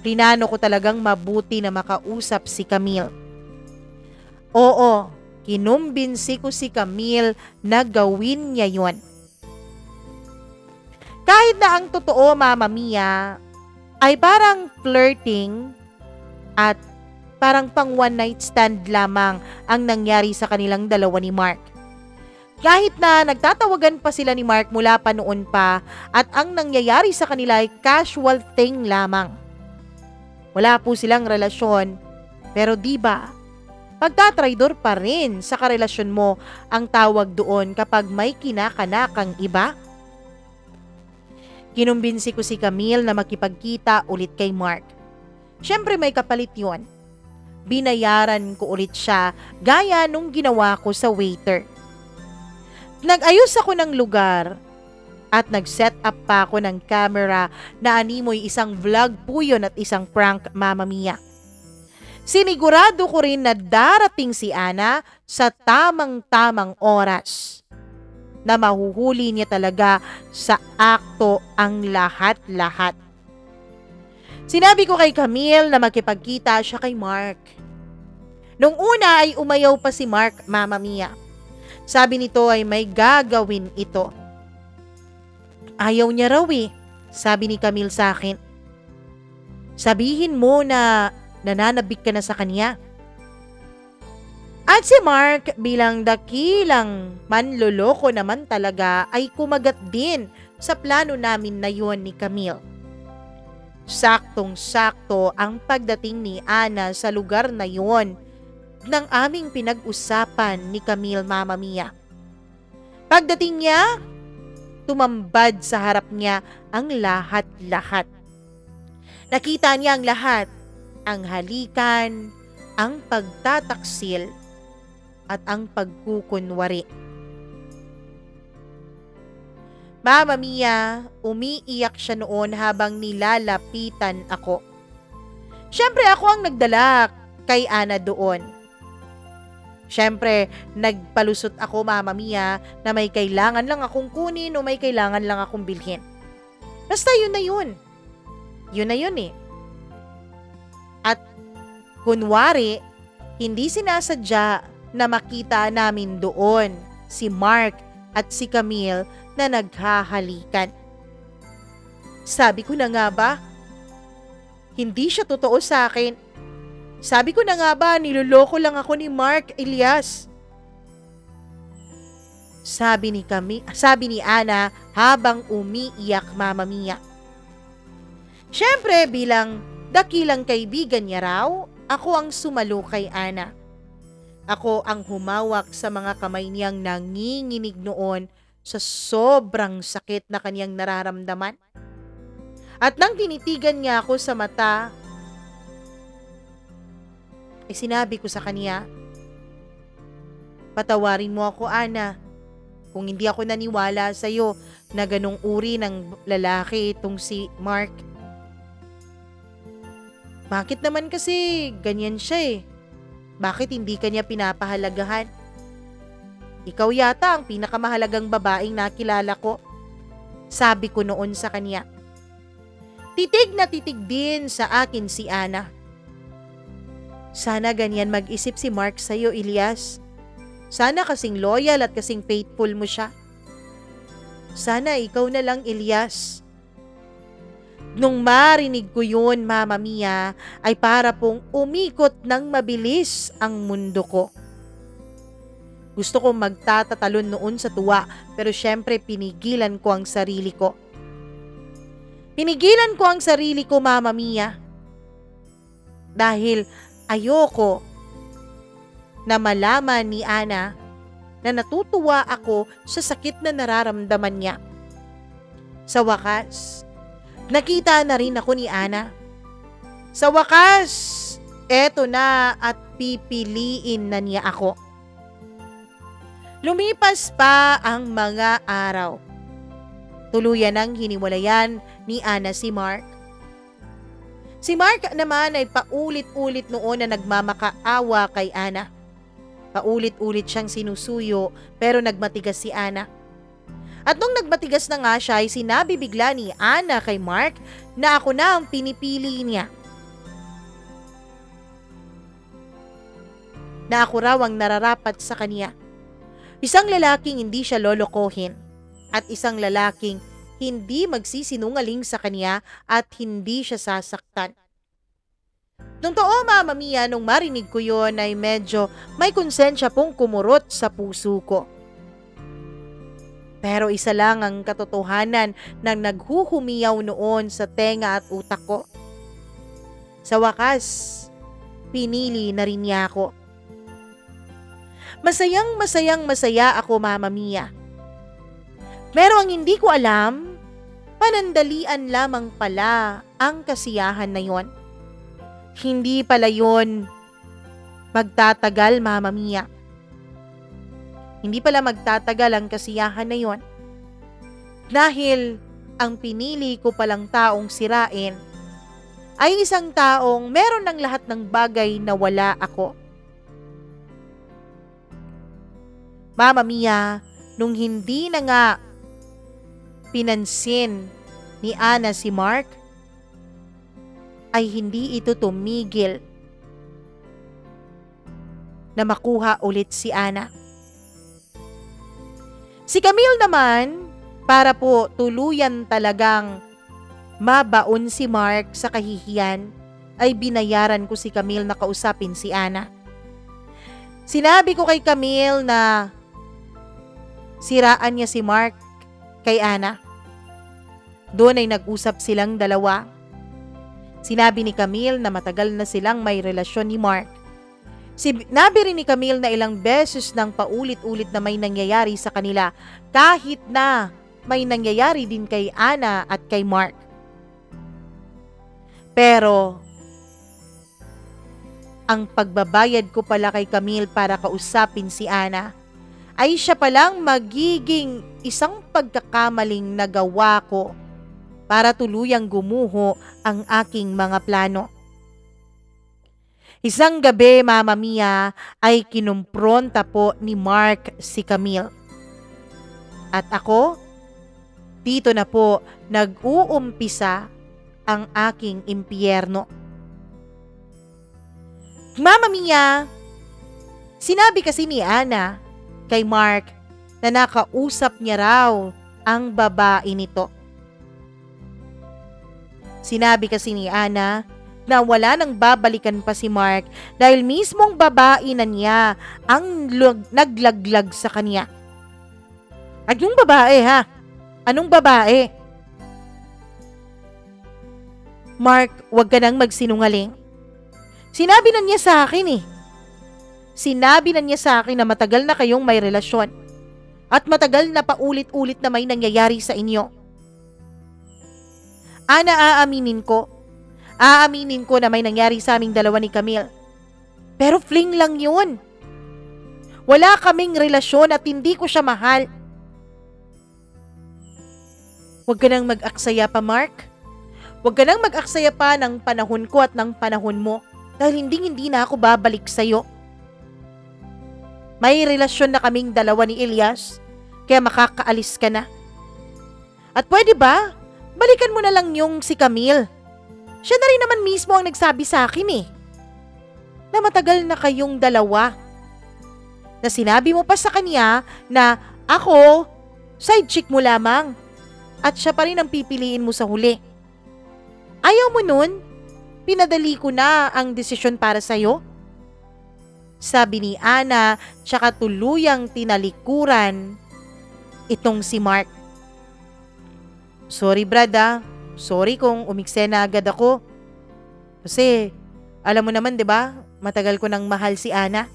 S1: Plinano ko talagang mabuti na makausap si Camille. Oo, kinumbinsi ko si Camille na gawin niya yon. Kahit na ang totoo, Mama Mia, ay parang flirting at parang pang one night stand lamang ang nangyari sa kanilang dalawa ni Mark. Kahit na nagtatawagan pa sila ni Mark mula pa noon pa at ang nangyayari sa kanila ay casual thing lamang. Wala po silang relasyon, pero di ba, pagtatraidor pa rin sa karelasyon mo ang tawag doon kapag may kinakanakang iba? Kinumbinsi ko si Camille na makipagkita ulit kay Mark. Siyempre may kapalit yon. Binayaran ko ulit siya gaya nung ginawa ko sa waiter. Nag-ayos ako ng lugar at nag-set up pa ako ng camera na animoy isang vlog po yun at isang prank, Mama Mia. Sinigurado ko rin na darating si Ana sa tamang-tamang oras na mahuhuli niya talaga sa akto ang lahat-lahat. Sinabi ko kay Camille na makipagkita siya kay Mark. Nung una ay umayaw pa si Mark, Mama Mia. Sabi nito ay may gagawin ito. Ayaw niya raw eh, sabi ni Camille sa akin. Sabihin mo na nananabik ka na sa kanya. At si Mark bilang dakilang manloloko naman talaga ay kumagat din sa plano namin na yun ni Camille. Saktong-sakto ang pagdating ni Ana sa lugar na yon ng aming pinag-usapan ni Camille, Mama Mia. Pagdating niya, tumambad sa harap niya ang lahat-lahat. Nakita niya ang lahat, ang halikan, ang pagtataksil, at ang pagkukunwari. Mama Mia, umiiyak siya noon habang nilalapitan ako. Siyempre ako ang nagdala kay Ana doon. Siyempre, nagpalusot ako, Mama Mia, na may kailangan lang akong kunin o may kailangan lang akong bilhin. Basta yun na yun. Yun na yun eh. At kunwari, hindi sinasadya na makita namin doon si Mark at si Camille na naghahalikan. Sabi ko na nga ba, hindi siya totoo sa akin. Sabi ko na nga ba, niloloko lang ako ni Mark Elias. Sabi ni Ana habang umiiyak, Mama Mia. Siyempre bilang dakilang kaibigan niya raw, ako ang sumalo kay Ana. Ako ang humawak sa mga kamay niyang nanginginig noon sa sobrang sakit na kaniyang nararamdaman. At nang tinitigan niya ako sa mata, sinabi ko sa kaniya, "Patawarin mo ako, Ana. Kung hindi ako naniwala sa iyo na ganong uri ng lalaki itong si Mark. Bakit naman kasi ganyan siya eh? Bakit hindi kanya pinapahalagahan? Ikaw yata ang pinakamahalagang babaeng nakilala ko." Sabi ko noon sa kanya. Titig na titig din sa akin si Ana. Sana ganyan mag-isip si Mark sa'yo, Elias. Sana kasing loyal at kasing faithful mo siya. Sana ikaw na lang, Elias. Nung marinig ko yun, Mama Mia, ay para pong umikot ng mabilis ang mundo ko. Gusto kong magtatatalon noon sa tuwa, pero syempre pinigilan ko ang sarili ko. Pinigilan ko ang sarili ko, Mama Mia. Dahil ayoko na malaman ni Ana na natutuwa ako sa sakit na nararamdaman niya. Sa wakas, nakita na rin ako ni Ana. Sa wakas, eto na at pipiliin na niya ako. Lumipas pa ang mga araw. Tuluyan ang hiniwalayan ni Ana si Mark. Si Mark naman ay paulit-ulit noon na nagmamakaawa kay Ana. Paulit-ulit siyang sinusuyo pero nagmatigas si Ana. At nung nagmatigas na nga siya ay sinabi bigla ni Ana kay Mark na ako na ang pinipili niya. Na ako raw ang nararapat sa kanya. Isang lalaking hindi siya lolokohin at isang lalaking hindi magsisinungaling sa kanya at hindi siya sasaktan. Nung totoo, Mama Mia, nung marinig ko yon ay medyo may konsensya pong kumurot sa puso ko. Pero isa lang ang katotohanan na naghuhumiyaw noon sa tenga at utak ko. Sa wakas, pinili na rin niya ako. Masaya ako, Mama Mia. Pero ang hindi ko alam, panandalian lamang pala ang kasiyahan na yon. Hindi pala yon magtatagal, Mama Mia. Hindi pala magtatagal ang kasiyahan na yon. Dahil ang pinili ko palang taong sirain ay isang taong meron ng lahat ng bagay na wala ako. Mama Mia, nung hindi na nga pinansin ni Ana si Mark, ay hindi ito tumigil na makuha ulit si Ana. Si Camille naman, para po tuluyan talagang mabaon si Mark sa kahihiyan, ay binayaran ko si Camille na kausapin si Ana. Sinabi ko kay Camille na siraan niya si Mark kay Ana. Doon ay nag-usap silang dalawa. Sinabi ni Camille na matagal na silang may relasyon ni Mark. Sinabi rin ni Camille na ilang beses nang paulit-ulit na may nangyayari sa kanila kahit na may nangyayari din kay Ana at kay Mark. Pero ang pagbabayad ko pala kay Camille para kausapin si Ana ay siya palang magiging isang pagkakamaling nagawa ko para tuluyang gumuho ang aking mga plano. Isang gabi, Mama Mia, ay kinumpronta po ni Mark si Camille. At ako, dito na po nag-uumpisa ang aking impyerno. Mama Mia, sinabi kasi ni Ana kay Mark na nakausap niya raw ang babae nito. Sinabi kasi ni Ana na wala nang babalikan pa si Mark dahil mismong babae na niya ang naglaglag sa kanya. Yung babae ha? Anong babae? Mark, wag ka nang magsinungaling. Sinabi na niya sa akin eh. Sinabi na niya sa akin na matagal na kayong may relasyon at matagal na paulit-ulit na may nangyayari sa inyo. Aaminin ko. Aaminin ko na may nangyari sa aming dalawa ni Camille. Pero fling lang yun. Wala kaming relasyon at hindi ko siya mahal. Huwag ka nang mag-aksaya pa, Mark. Huwag ka nang mag-aksaya pa ng panahon ko at ng panahon mo dahil hindi na ako babalik sa'yo. May relasyon na kaming dalawa ni Elias kaya makakaalis ka na. At pwede ba, balikan mo na lang yung si Camille. Siya na rin naman mismo ang nagsabi sa akin eh. Na matagal na kayong dalawa. Na sinabi mo pa sa kanya na ako, side chick mo lamang. At siya pa rin ang pipiliin mo sa huli. Ayaw mo nun? Pinadali ko na ang desisyon para sa'yo. Sabi ni Ana, tsaka tuluyang tinalikuran itong si Mark. Sorry Brad ah. Sorry kung umiksena agad ako. Kasi alam mo naman 'di ba? Matagal ko nang mahal si Ana.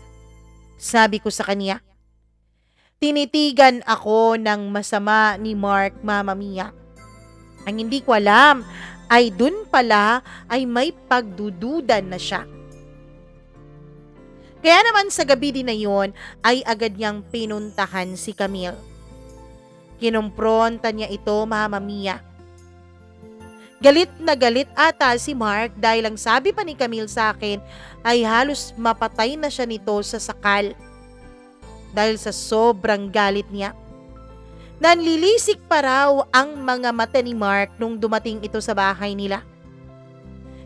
S1: Sabi ko sa kanya. Tinitigan ako ng masama ni Mark, Mama Mia. Ang hindi ko alam ay dun pala ay may pagdududa na siya. Kaya naman sa gabi din na yon ay agad niyang pinuntahan si Camille. Kinumpronta niya ito, Mama Mia. Galit na galit ata si Mark dahil ang sabi pa ni Camille sa akin ay halos mapatay na siya nito sa sakal. Dahil sa sobrang galit niya. Nanlilisik pa raw ang mga mata ni Mark nung dumating ito sa bahay nila.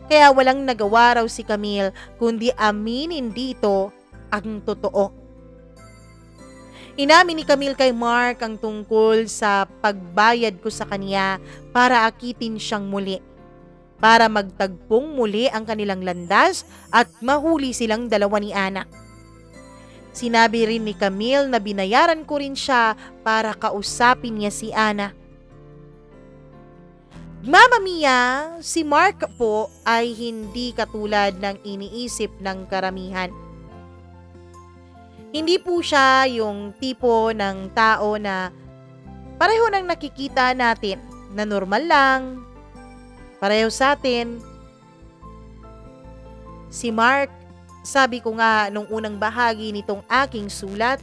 S1: Kaya walang nagawa raw si Camille kundi aminin dito ang totoo. Inamin ni Camille kay Mark ang tungkol sa pagbayad ko sa kanya para akitin siyang muli. Para magtagpong muli ang kanilang landas at mahuli silang dalawa ni Ana. Sinabi rin ni Camille na binayaran ko rin siya para kausapin niya si Ana. Mama Mia, si Mark po ay hindi katulad ng iniisip ng karamihan. Hindi po siya yung tipo ng tao na pareho nang nakikita natin na normal lang, pareho sa atin. Si Mark, sabi ko nga nung unang bahagi nitong aking sulat,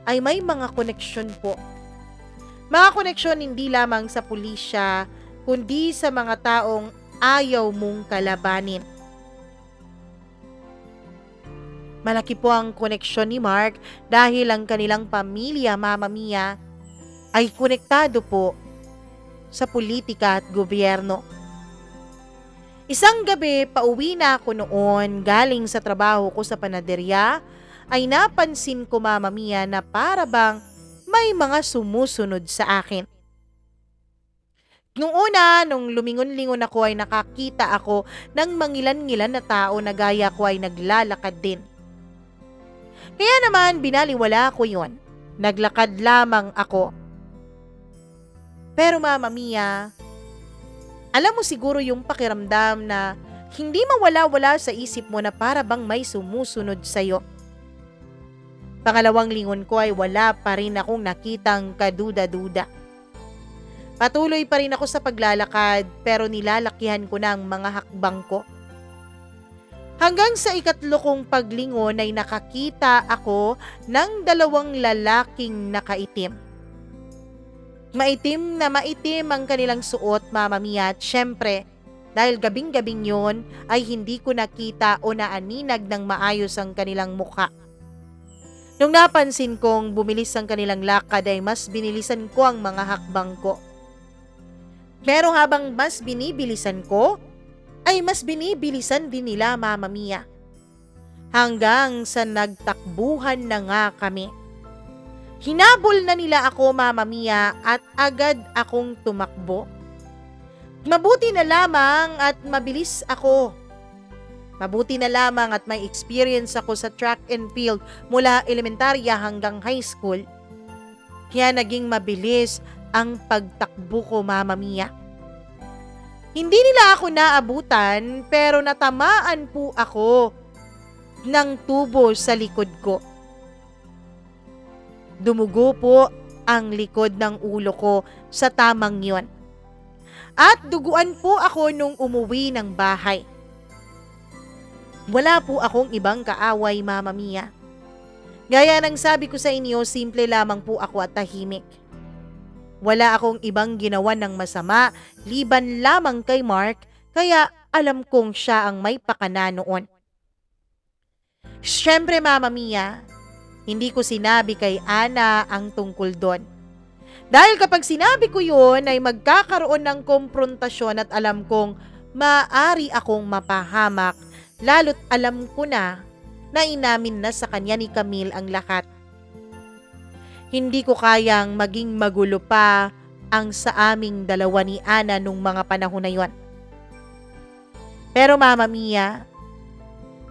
S1: ay may mga koneksyon po. Mga koneksyon hindi lamang sa pulisya, kundi sa mga taong ayaw mong kalabanin. Malaki po ang koneksyon ni Mark dahil ang kanilang pamilya, Mama Mia, ay konektado po sa politika at gobyerno. Isang gabi, pauwi na ako noon galing sa trabaho ko sa panaderya, ay napansin ko, Mama Mia, na para bang may mga sumusunod sa akin. Nung una, nung lumingon-lingon ako ay nakakita ako ng mangilan-ngilan na tao na gaya ko ay naglalakad din. Kaya naman binaliwala ko yon. Naglakad lamang ako. Pero Mama Mia, alam mo siguro yung pakiramdam na hindi mawala-wala sa isip mo na para bang may sumusunod sa'yo. Pangalawang lingon ko ay wala pa rin akong nakitang kaduda-duda. Patuloy pa rin ako sa paglalakad pero nilalakihan ko na ang mga hakbang ko. Hanggang sa ikatlo kong paglingon ay nakakita ako ng dalawang lalaking nakaitim. Maitim na maitim ang kanilang suot, Mama Mia, at syempre, dahil gabing-gabing yon ay hindi ko nakita o naaninag ng maayos ang kanilang mukha. Nung napansin kong bumilis ang kanilang lakad ay mas binilisan ko ang mga hakbang ko. Pero habang mas binibilisan ko, ay mas binibilisan din nila, Mama Mia. Hanggang sa nagtakbuhan na nga kami. Hinabol na nila ako, Mama Mia, at agad akong tumakbo. Mabuti na lamang at mabilis ako. Mabuti na lamang at may experience ako sa track and field mula elementarya hanggang high school. Kaya naging mabilis ang pagtakbo ko, Mama Mia. Hindi nila ako naabutan pero natamaan po ako ng tubo sa likod ko. Dumugo po ang likod ng ulo ko sa tamang yon. At duguan po ako nung umuwi ng bahay. Wala po akong ibang kaaway, Mama Mia. Gaya ng sabi ko sa inyo, simple lamang po ako at tahimik. Wala akong ibang ginawa ng masama, liban lamang kay Mark, kaya alam kong siya ang may pakana noon. Siyempre, Mama Mia, hindi ko sinabi kay Ana ang tungkol doon. Dahil kapag sinabi ko yun ay magkakaroon ng komprontasyon at alam kong maaari akong mapahamak, lalo't alam ko na inamin na sa kanya ni Camille ang lahat. Hindi ko kayang maging magulo pa ang sa aming dalawa ni Ana nung mga panahon na yon. Pero Mama Mia,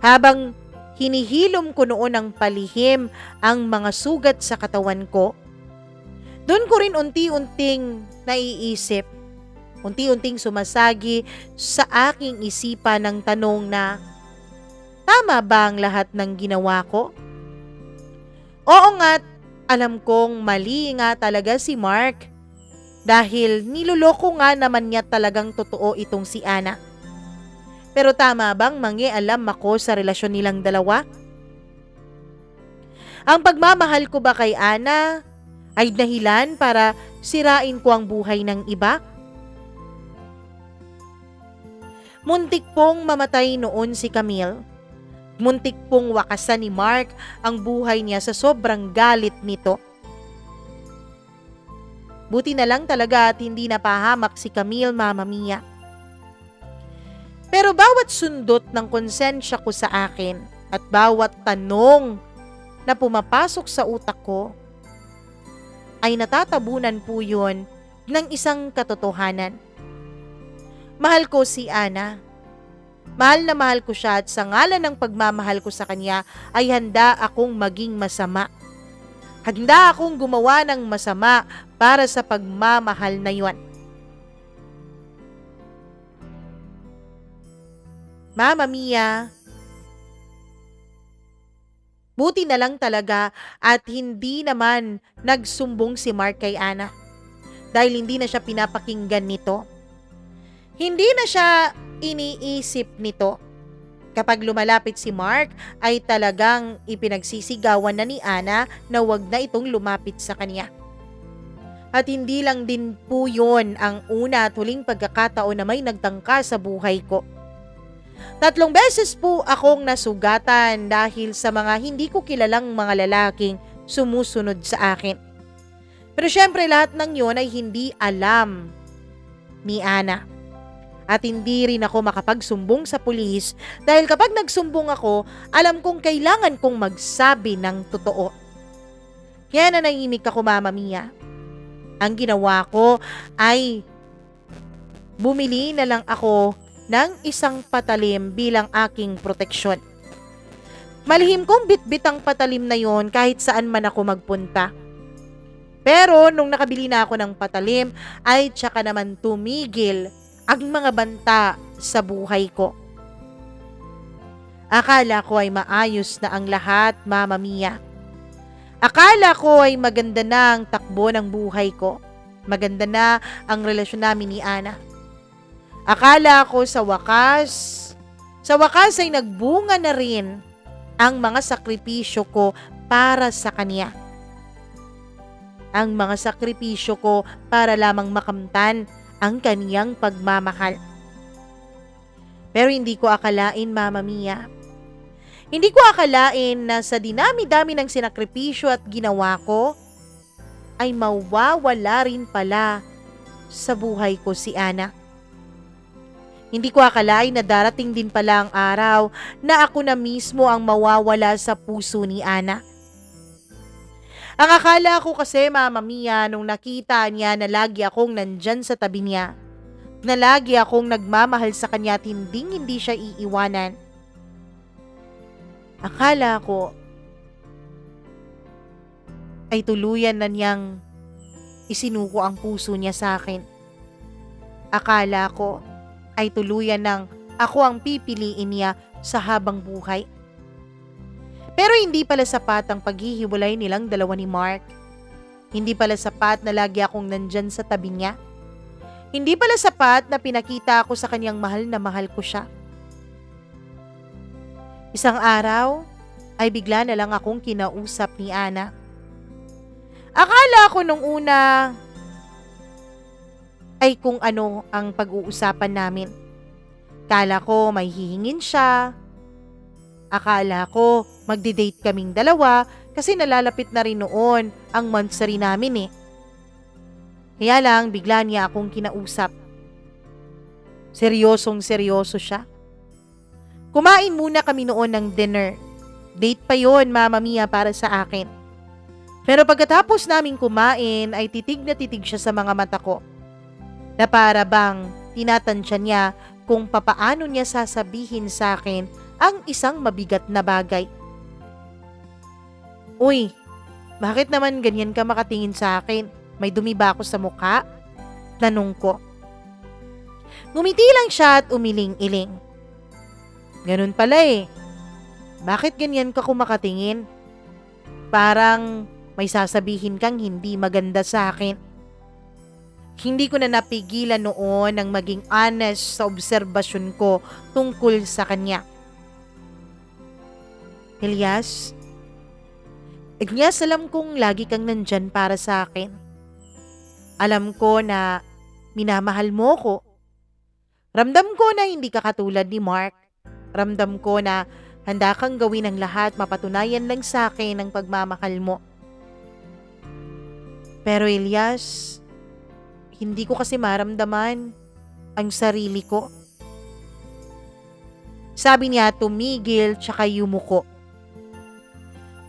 S1: habang hinihilom ko noon ng palihim ang mga sugat sa katawan ko, doon ko rin unti-unting naiisip, unti-unting sumasagi sa aking isipan ng tanong na, tama ba ang lahat ng ginawa ko? Oo nga't alam kong mali nga talaga si Mark dahil niloloko nga naman niya talagang totoo itong si Ana. Pero tama bang mangialam ako sa relasyon nilang dalawa? Ang pagmamahal ko ba kay Ana ay dahilan para sirain ko ang buhay ng iba? Muntik pong mamatay noon si Camille. Muntik pong wakasan ni Mark ang buhay niya sa sobrang galit nito. Buti na lang talaga at hindi napahamak si Camille, Mama Mia. Pero bawat sundot ng konsensya ko sa akin at bawat tanong na pumapasok sa utak ko ay natatabunan po yun ng isang katotohanan. Mahal ko si Ana. Mahal na mahal ko siya at sa ngalan ng pagmamahal ko sa kanya ay handa akong maging masama. Handa akong gumawa ng masama para sa pagmamahal na yon. Mama Mia, buti na lang talaga at hindi naman nagsumbong si Mark kay Ana dahil hindi na siya pinapakinggan nito. Hindi na siya iniisip nito. Kapag lumalapit si Mark ay talagang ipinagsisigawan na ni Ana na wag na itong lumapit sa kanya. At hindi lang din po yun ang una at huling pagkakataon na may nagtangka sa buhay ko. 3 beses po akong nasugatan dahil sa mga hindi ko kilalang mga lalaking sumusunod sa akin. Pero syempre lahat ng yun ay hindi alam ni Ana. At hindi rin ako makapagsumbong sa pulis dahil kapag nagsumbong ako, alam kong kailangan kong magsabi ng totoo. Kaya nanahimik ako, Mama Mia. Ang ginawa ko ay bumili na lang ako ng isang patalim bilang aking proteksyon. Malihim kong bitbit ang patalim na yon kahit saan man ako magpunta. Pero nung nakabili na ako ng patalim ay tsaka naman tumigil ang mga banta sa buhay ko. Akala ko ay maayos na ang lahat, Mama Mia. Akala ko ay maganda na ang takbo ng buhay ko. Maganda na ang relasyon namin ni Ana. Akala ko sa wakas ay nagbunga na rin ang mga sakripisyo ko para sa kanya. Ang mga sakripisyo ko para lamang makamtan ang kaniyang pagmamahal. Pero hindi ko akalain, Mama Mia. Hindi ko akalain na sa dinami-dami ng sinakripisyo at ginawa ko, ay mawawala rin pala sa buhay ko si Ana. Hindi ko akalain na darating din pala ang araw na ako na mismo ang mawawala sa puso ni Ana. Ang akala ko kasi, Mama Mia, nung nakita niya na lagi akong nandyan sa tabi niya, na lagi akong nagmamahal sa kanya at hindi siya iiwanan. Akala ko ay tuluyan na niyang isinuko ang puso niya sa akin. Akala ko ay tuluyan ng ako ang pipiliin niya sa habang buhay. Pero hindi pala sapat ang paghihiwalay nilang dalawa ni Mark. Hindi pala sapat na lagi akong nandyan sa tabi niya. Hindi pala sapat na pinakita ako sa kanyang mahal na mahal ko siya. Isang araw ay bigla na lang akong kinausap ni Ana. Akala ko nung una ay kung ano ang pag-uusapan namin. Akala ko may hihingin siya. Akala ko magdi-date kaming dalawa kasi nalalapit na rin noon ang monthsary namin eh. Kaya lang bigla niya akong kinausap. Seryosong seryoso siya. Kumain muna kami noon ng dinner. Date pa yon, Mama Mia, para sa akin. Pero pagkatapos naming kumain ay titig na titig siya sa mga mata ko. Na para bang tinatansya niya kung papaano niya sasabihin sa akin ang isang mabigat na bagay. Uy, bakit naman ganyan ka makatingin sa akin? May dumi ba ako sa mukha? Tanong ko. Ngumiti lang siya at umiling-iling. Ganun pala eh. Bakit ganyan ka kumakatingin? Parang may sasabihin kang hindi maganda sa akin. Hindi ko na napigilan noon ang maging honest sa obserbasyon ko tungkol sa kanya. Elias, alam kong lagi kang nandyan para sa akin. Alam ko na minamahal mo ko. Ramdam ko na hindi ka katulad ni Mark. Ramdam ko na handa kang gawin ang lahat mapatunayan lang sa akin ang pagmamahal mo. Pero Elias, hindi ko kasi maramdaman ang sarili ko. Sabi niya tumigil tsaka yumuko.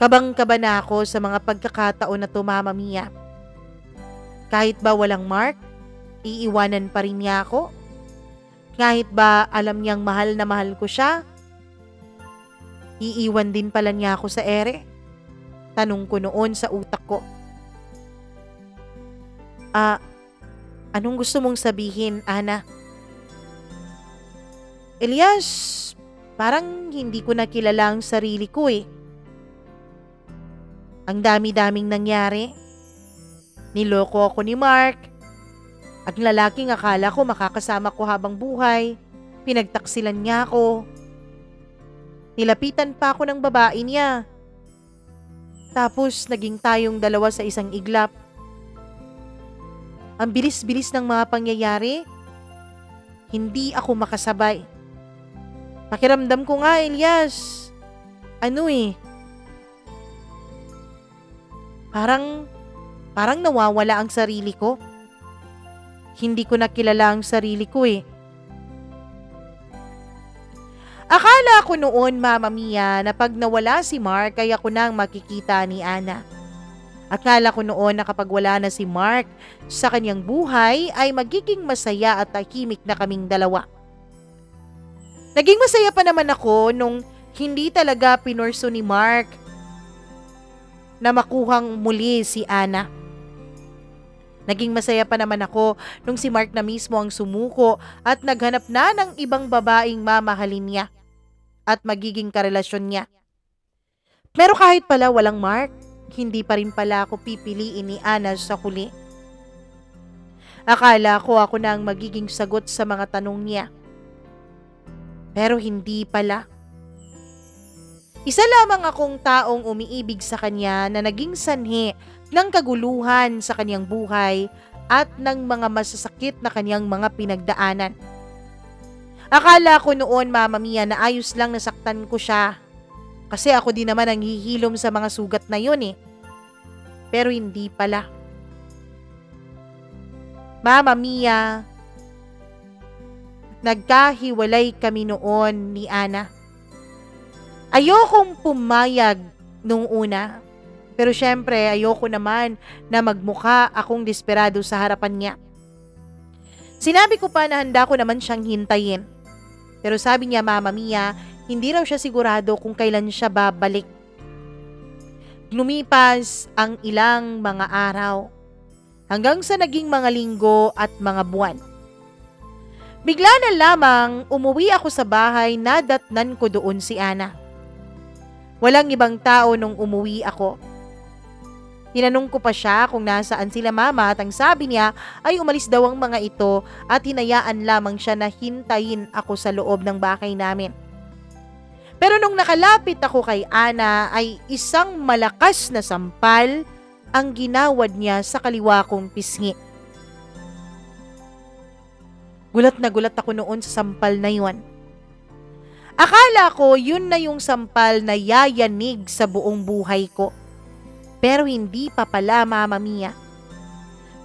S1: Kabang-kaba na ako sa mga pagkakataon na to, Mama Mia. Kahit ba walang Mark, iiwanan pa rin niya ako? Kahit ba alam niyang mahal na mahal ko siya, iiwan din pala niya ako sa ere? Tanong ko noon sa utak ko. Anong gusto mong sabihin, Ana? Elias, parang hindi ko na kilala ang sarili ko eh. Ang dami-daming nangyari. Niloko ako ni Mark. At lalaking akala ko makakasama ko habang buhay. Pinagtaksilan niya ako. Nilapitan pa ako ng babae niya. Tapos naging tayong dalawa sa isang iglap. Ang bilis-bilis ng mga pangyayari. Hindi ako makasabay. Pakiramdam ko nga, Elias. Parang nawawala ang sarili ko. Hindi ko na kilala ang sarili ko eh. Akala ko noon, Mama Mia, na pag nawala si Mark ay ako nang makikita ni Ana. Akala ko noon na kapag wala na si Mark sa kanyang buhay ay magiging masaya at tahimik na kaming dalawa. Naging masaya pa naman ako nung hindi talaga pinurso ni Mark na makuhang muli si Ana. Naging masaya pa naman ako nung si Mark na mismo ang sumuko at naghanap na ng ibang babaeng mamahalin niya at magiging karelasyon niya. Pero kahit pala walang Mark, hindi pa rin pala ako pipiliin ni Ana sa huli. Akala ko ako na ang magiging sagot sa mga tanong niya. Pero hindi pala. Isa lamang akong taong umiibig sa kanya na naging sanhi ng kaguluhan sa kanyang buhay at ng mga masasakit na kanyang mga pinagdaanan. Akala ko noon, Mama Mia, na ayos lang nasaktan ko siya. Kasi ako din naman ang hihilom sa mga sugat na yun eh. Pero hindi pala. Mama Mia, nagkahiwalay kami noon ni Ana. Ayokong pumayag nung una. Pero syempre, ayoko naman na magmukha akong desperado sa harapan niya. Sinabi ko pa na handa ko naman siyang hintayin. Pero sabi niya, Mama Mia, hindi raw siya sigurado kung kailan siya babalik. Lumipas ang ilang mga araw. hanggang sa naging mga linggo at mga buwan. Bigla na lamang umuwi ako sa bahay na datnan ko doon si Ana. Walang ibang tao nung umuwi ako. Tinanong ko pa siya kung nasaan sila mama at ang sabi niya ay umalis daw ang mga ito at hinayaan lamang siya na hintayin ako sa loob ng bahay namin. Pero nung nakalapit ako kay Ana ay isang malakas na sampal ang ginawad niya sa kaliwa kong pisngi. Gulat na gulat ako noon sa sampal na yun. Akala ko yun na yung sampal na yayanig sa buong buhay ko. Pero hindi pa pala, Mama Mia.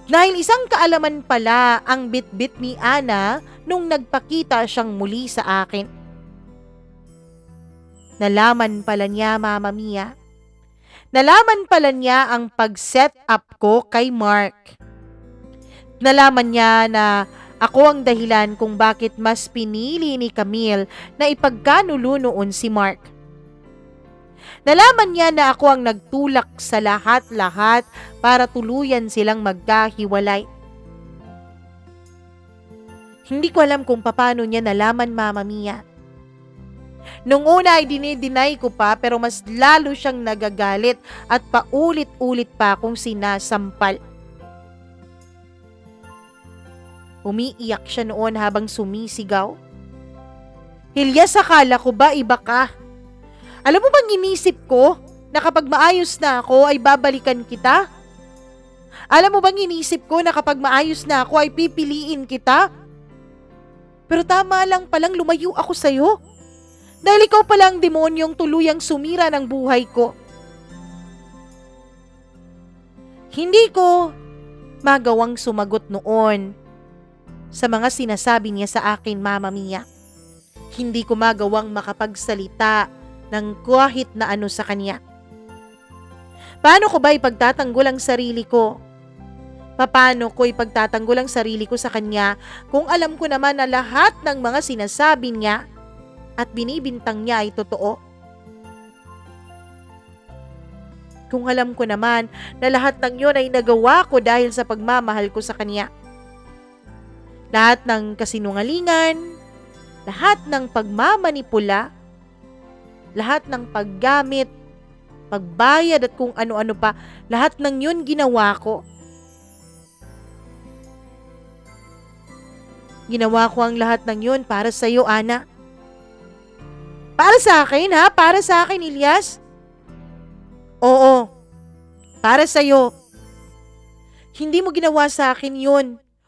S1: Dahil isang kaalaman pala ang bit-bit ni Ana nung nagpakita siyang muli sa akin. Nalaman pala niya, Mama Mia. Nalaman pala niya ang pag-set up ko kay Mark. Nalaman niya na ako ang dahilan kung bakit mas pinili ni Camille na ipagkanulo noon si Mark. Nalaman niya na ako ang nagtulak sa lahat-lahat para tuluyan silang magkahiwalay. Hindi ko alam kung paano niya nalaman, Mama Mia. Nung una ay dinideny ko pa pero mas lalo siyang nagagalit at paulit-ulit pa akong sinasampal. Umiiyak siya noon habang sumisigaw. Hilyas, akala ko ba iba ka? Alam mo bang inisip ko na kapag maayos na ako ay babalikan kita? Alam mo bang inisip ko na kapag maayos na ako ay pipiliin kita? Pero tama lang palang lumayo ako sa'yo. Dahil ikaw pala ang demonyong tuluyang sumira ng buhay ko. Hindi ko magawang sumagot noon sa mga sinasabi niya sa akin, Mama Mia. Hindi ko magawang makapagsalita ng kahit na ano sa kanya. Paano ko ba ipagtatanggol ang sarili ko? Paano ko ipagtatanggol ang sarili ko sa kanya kung alam ko naman na lahat ng mga sinasabi niya at binibintang niya ay totoo? Kung alam ko naman na lahat ng yun ay nagawa ko dahil sa pagmamahal ko sa kanya. Lahat ng kasinungalingan, lahat ng pagmamanipula, lahat ng paggamit, pagbayad at kung ano-ano pa, lahat ng yun ginawa ko. Ginawa ko ang lahat ng yun para sa iyo, Ana. Para sa akin, ha? Para sa akin, Ilyas? Oo, para sa iyo. Hindi mo ginawa sa akin yun.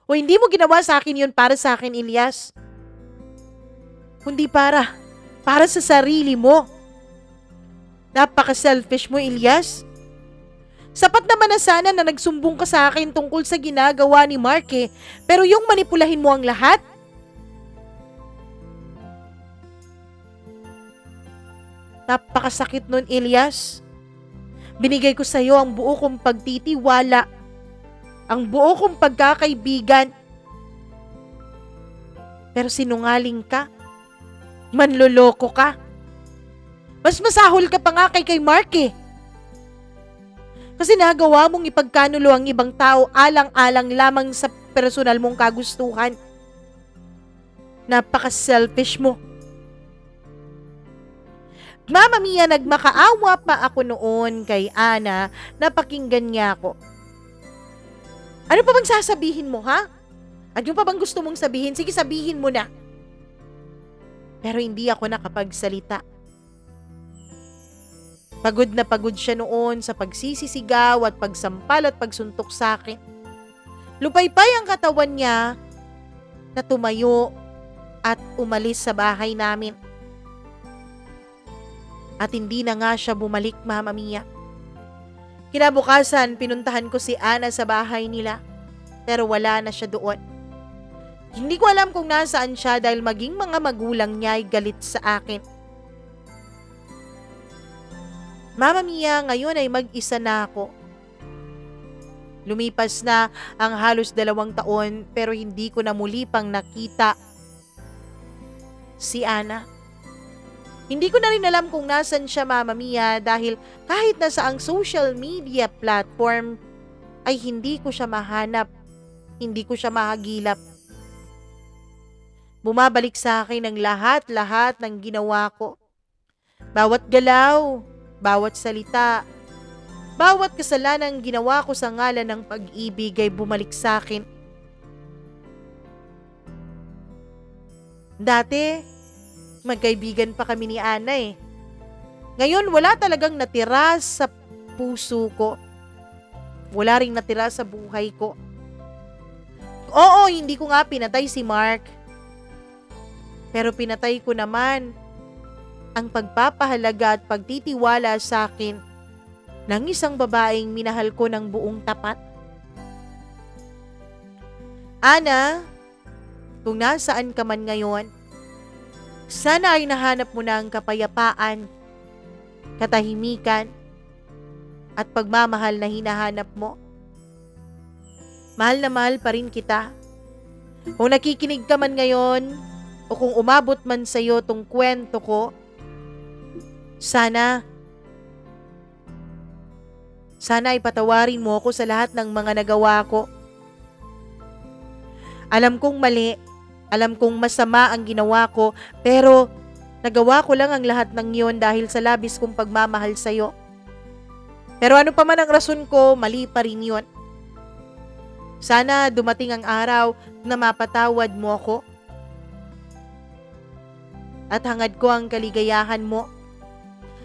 S1: O hindi mo ginawa sa akin yun para sa akin, Ilyas. Kundi para sa sarili mo. Napaka-selfish mo, Ilyas. Sapat naman na sana na nagsumbong ka sa akin tungkol sa ginagawa ni Mark eh. Pero yung manipulahin mo ang lahat? Napakasakit nun, Ilyas. Binigay ko sa iyo ang buo kong pagtitiwala. Ang buo kong pagkakaibigan. Pero sinungaling ka. Manloloko ka. Mas masahol ka pa nga kay Mark eh. Kasi nagawa mong ipagkanulo ang ibang tao alang-alang lamang sa personal mong kagustuhan. Napaka-selfish mo. Mama Mia, nagmakaawa pa ako noon kay Ana na pakinggan niya ako. Ano pa bang sasabihin mo, ha? Ano pa bang gusto mong sabihin? Sige, sabihin mo na. Pero hindi ako nakapagsalita. Pagod na pagod siya noon sa pagsisisigaw at pagsampal at pagsuntok sa akin. Lupaypay ang katawan niya na tumayo at umalis sa bahay namin. At hindi na nga siya bumalik, Mama Mia. Kinabukasan, pinuntahan ko si Ana sa bahay nila, pero wala na siya doon. Hindi ko alam kung nasaan siya dahil maging mga magulang niya ay galit sa akin. Mama Mia, ngayon ay mag-isa na ako. Lumipas na ang halos 2 taon pero hindi ko na muli pang nakita si Ana. Hindi ko na rin alam kung nasan siya, Mama Mia, dahil kahit na sa ang social media platform ay hindi ko siya mahanap, hindi ko siya mahagilap. Bumabalik sa akin ang lahat-lahat ng ginawa ko. Bawat galaw, bawat salita, bawat kasalanang ginawa ko sa ngalan ng pag-ibig ay bumalik sa akin. Dati, magkaibigan pa kami ni Ana eh. Ngayon, wala talagang natira sa puso ko. Wala ring natira sa buhay ko. Oo, hindi ko nga pinatay si Mark. Pero pinatay ko naman ang pagpapahalaga at pagtitiwala sa akin ng isang babaeng minahal ko ng buong tapat. Ana, kung nasaan ka man ngayon, sana ay nahanap mo na ang kapayapaan, katahimikan, at pagmamahal na hinahanap mo. Mahal na mahal pa rin kita. Kung nakikinig ka man ngayon, o kung umabot man sa'yo tong kwento ko, sana ay patawarin mo ako sa lahat ng mga nagawa ko. Alam kong mali, alam kong masama ang ginawa ko, pero nagawa ko lang ang lahat ng iyon dahil sa labis kong pagmamahal sa'yo. Pero ano pa man ang rason ko, mali pa rin yun. Sana dumating ang araw na mapatawad mo ako. At hangad ko ang kaligayahan mo.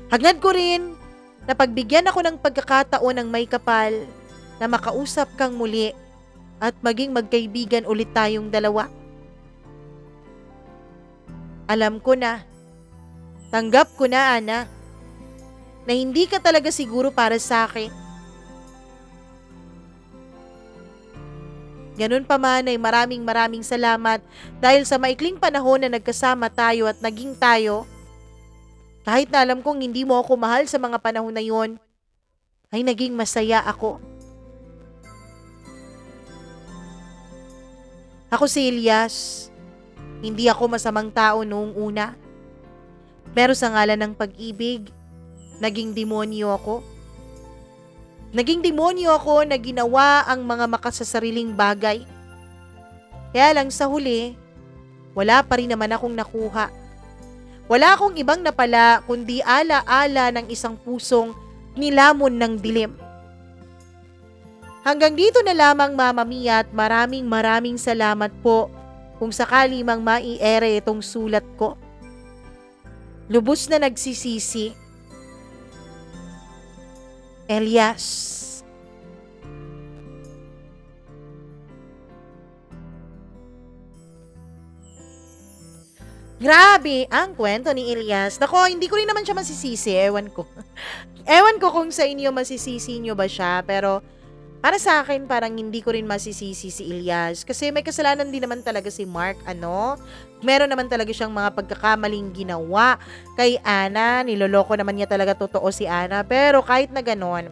S1: Hangad ko rin na pagbigyan ako ng pagkakataon ng may kapal na makausap kang muli at maging magkaibigan ulit tayong dalawa. Alam ko na, tanggap ko na, Ana, na hindi ka talaga siguro para sa akin. Ganun pa man ay maraming salamat dahil sa maikling panahon na nagkasama tayo at naging tayo. Kahit na alam kong hindi mo ako mahal sa mga panahon na yon, ay naging masaya ako. Ako si Elias. Hindi ako masamang tao noong una. Pero sa ngalan ng pag-ibig, naging demonyo ako. Naging demonyo ako na ginawa ang mga makasasariling bagay. Kaya lang sa huli, wala pa rin naman akong nakuha. Wala akong ibang napala kundi ala-ala ng isang pusong nilamon ng dilim. Hanggang dito na lamang, Mama Mia, at maraming salamat po kung sakali mang maiere itong sulat ko. Lubos na nagsisisi. Elias. Grabe ang kwento ni Elias. Nako, hindi ko rin naman siya masisisi. Ewan ko. Ewan ko kung sa inyo masisisi nyo ba siya. Pero para sa akin, parang hindi ko rin masisisi si Elias. Kasi may kasalanan din naman talaga si Mark. Meron naman talaga siyang mga pagkakamaling ginawa kay Ana. Niloloko naman niya talaga totoo si Ana. Pero kahit na ganon,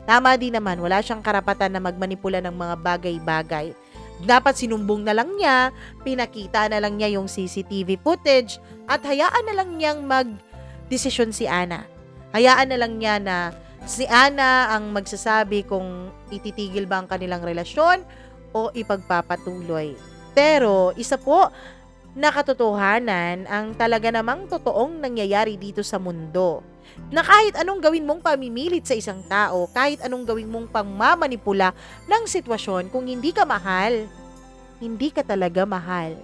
S1: tama din naman. Wala siyang karapatan na magmanipula ng mga bagay-bagay. Dapat sinumbong na lang niya, pinakita na lang niya yung CCTV footage, at hayaan na lang niyang mag-desisyon si Ana. Hayaan na lang niya na si Ana ang magsasabi kung ititigil ba ang kanilang relasyon o ipagpapatuloy. Pero isa po na katotohanan ang talaga namang totoong nangyayari dito sa mundo. Na kahit anong gawin mong pamimilit sa isang tao, kahit anong gawin mong pangmamanipula ng sitwasyon, kung hindi ka mahal, hindi ka talaga mahal.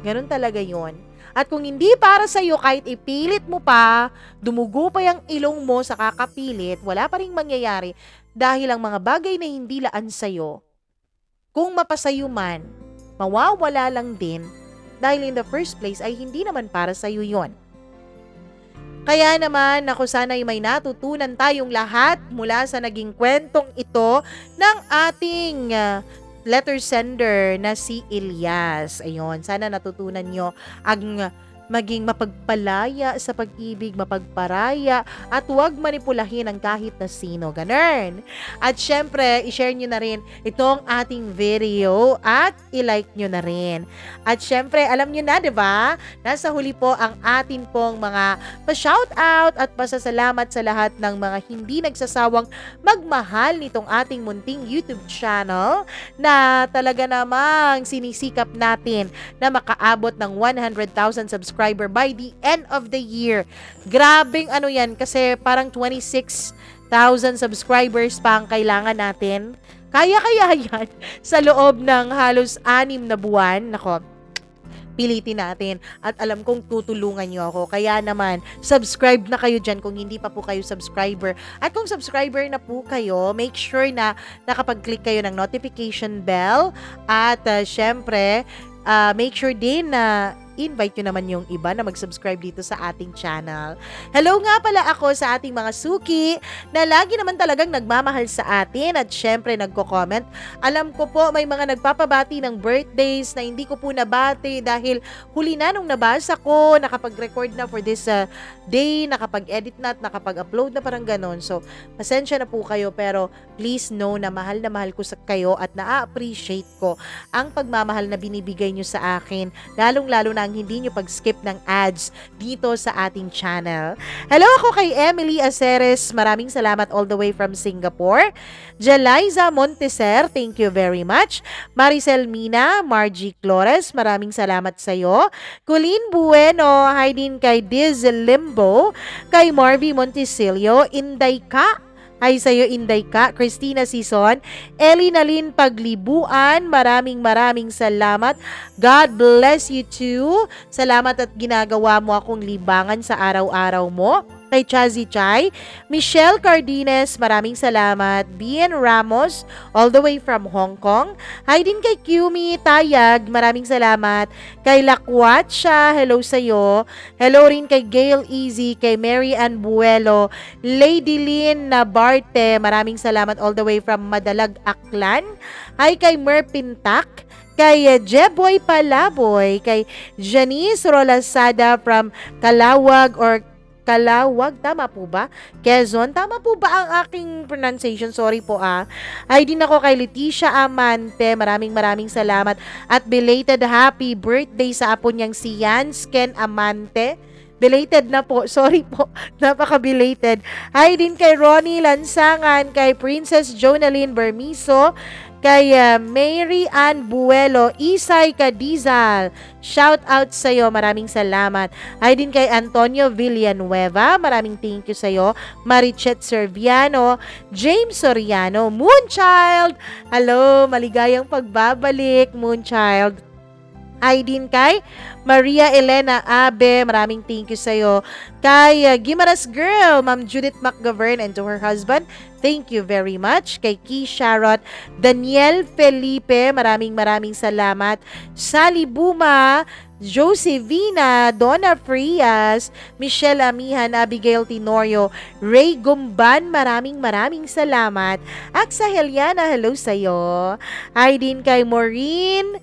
S1: Ganun talaga yon. At kung hindi para sa'yo, kahit ipilit mo pa, dumugo pa yung ilong mo sa kakapilit, wala pa ring mangyayari dahil ang mga bagay na hindi laan sa'yo, kung mapasayo man, mawawala lang din dahil in the first place ay hindi naman para sa'yo yon. Kaya naman, ako sana'y may natutunan tayong lahat mula sa naging kwentong ito ng ating letter sender na si Elias. Ayun, sana natutunan nyo ang maging mapagpalaya sa pag-ibig, mapagparaya, at huwag manipulahin ng kahit na sino. Ganun. At syempre, i-share nyo na rin itong ating video at i-like nyo na rin. At syempre, alam nyo na, di ba? Nasa huli po ang atin pong mga pa-shoutout at pasasalamat sa lahat ng mga hindi nagsasawang magmahal nitong ating munting YouTube channel na talaga namang sinisikap natin na makaabot ng 100,000 subscriber by the end of the year. Grabing ano yan kasi parang 26,000 subscribers pa ang kailangan natin. Kaya yan sa loob ng halos 6 na buwan. Nako, pilitin natin at alam kong tutulungan nyo ako. Kaya naman, subscribe na kayo dyan kung hindi pa po kayo subscriber. At kung subscriber na po kayo, make sure na nakapag-click kayo ng notification bell at syempre, make sure din na invite nyo naman yung iba na mag-subscribe dito sa ating channel. Hello nga pala ako sa ating mga suki na lagi naman talagang nagmamahal sa atin at syempre nagko-comment. Alam ko po may mga nagpapabati ng birthdays na hindi ko po nabati dahil huli na nung nabasa ko, nakapag-record na for this day, nakapag-edit na at nakapag-upload na parang ganon. So, pasensya na po kayo pero please know na mahal ko sa kayo at na-appreciate ko ang pagmamahal na binibigay nyo sa akin, lalong-lalo na ang hindi nyo pag-skip ng ads dito sa ating channel. Hello ako kay Emily Aceres, maraming salamat all the way from Singapore. Jeliza Monteser, thank you very much. Maricel Mina, Margie Flores, maraming salamat sa iyo. Colleen Bueno, hi din kay Diz Limbo, kay Marvy Montesilio, Inday Ka, hi sa'yo Inday Ka, Christina Sison, Elinalyn Paglibuan, maraming salamat. God bless you too. Salamat at ginagawa mo akong libangan sa araw-araw mo. Kay Chazi Chai, Michelle Cardines, maraming salamat. Bien Ramos, all the way from Hong Kong. Hi din kay Qmi Tayag, maraming salamat. Kay Lakwatcha, hello sa'yo. Hello rin kay Gail Easy, kay Mary Ann Buelo, Lady Lynn Nabarte, maraming salamat all the way from Madalag, Aklan. Hi kay Merpintak, kay Jeboy Palaboy, kay Janice Rolasada from Kalawag, tama po ba? Quezon, tama po ba ang aking pronunciation? Sorry po Ay din ako kay Leticia Amante, maraming salamat. At belated happy birthday sa apo niyang si Yansken Amante. Belated na po, sorry po, napaka-belated. Hi din kay Ronnie Lansangan, kay Princess Jonaline Bermiso, kay Mary Ann Buelo, Isay Cadizal, shout out sa'yo, maraming salamat. Ay din kay Antonio Villanueva, maraming thank you sa'yo. Marichet Serviano, James Soriano, Moonchild, hello, maligayang pagbabalik, Moonchild. Ay din kay Maria Elena Abe, maraming thank you sa'yo. Kay Gimaras Girl, Ma'am Judith McGovern, and to her husband, thank you very much. Kay Key Sharot, Daniel Felipe, maraming salamat. Sally Buma, Josevina, Donna Frias, Michelle Amihan, Abigail Tenorio, Ray Gumban, maraming salamat. Aksa Heliana, hello sa'yo. Ay din kay Maureen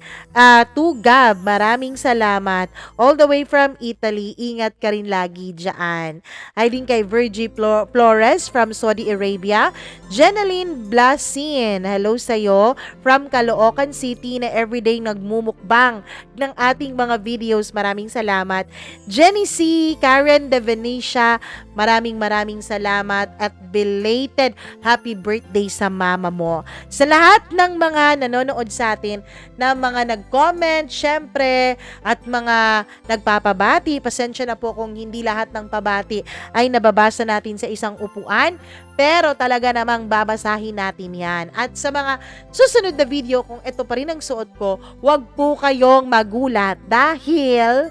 S1: Tugab, maraming salamat. All the way from Italy, ingat ka rin lagi dyan. Ay din kay Virgie Flores from Saudi Arabia. Jenaline Blasin, hello sa'yo. From Caloocan City na everyday nagmumukbang ng ating mga videos, maraming salamat. Jenny C, Karen De Venecia, maraming salamat at belated happy birthday sa mama mo. Sa lahat ng mga nanonood sa atin, na mga nag-comment, syempre, at mga nagpapabati, pasensya na po kung hindi lahat ng pabati ay nababasa natin sa isang upuan, pero talaga namang babasahin natin yan. At sa mga susunod na video, kung ito pa rin ang suot ko, wag po kayong magulat dahil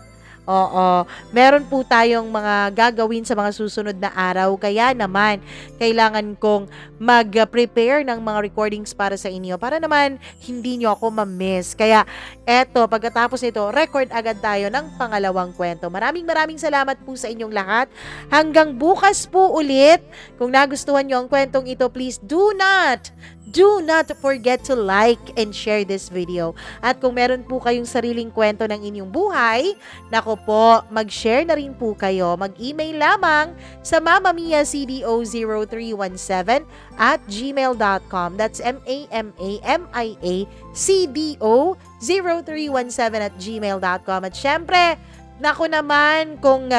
S1: meron po tayong mga gagawin sa mga susunod na araw. Kaya naman, kailangan kong mag-prepare ng mga recordings para sa inyo para naman hindi nyo ako ma-miss. Kaya eto, pagkatapos nito, record agad tayo ng pangalawang kwento. Maraming salamat po sa inyong lahat. Hanggang bukas po ulit. Kung nagustuhan nyo ang kwentong ito, please do not do not forget to like and share this video. At kung meron po kayong sariling kwento ng inyong buhay, nako po, mag-share na rin po kayo. Mag-email lamang sa mamamiacdo0317@gmail.com. That's mamamiacdo0317@gmail.com. At syempre, nako naman, kung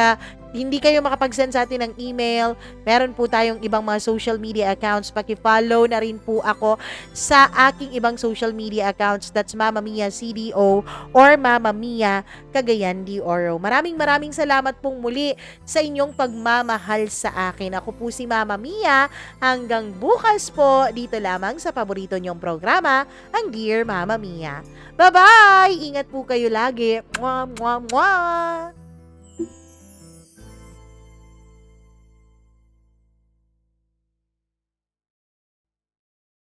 S1: hindi kayo makapag-send sa atin ng email, meron po tayong ibang mga social media accounts. Paki-follow na rin po ako sa aking ibang social media accounts. That's Mama Mia CDO or Mama Mia Cagayan de Oro. Maraming salamat pong muli sa inyong pagmamahal sa akin. Ako po si Mama Mia. Hanggang bukas po, dito lamang sa paborito niyong programa, ang Dear Mama Mia. Bye-bye! Ingat po kayo lagi. Mwah, mwah, mwah!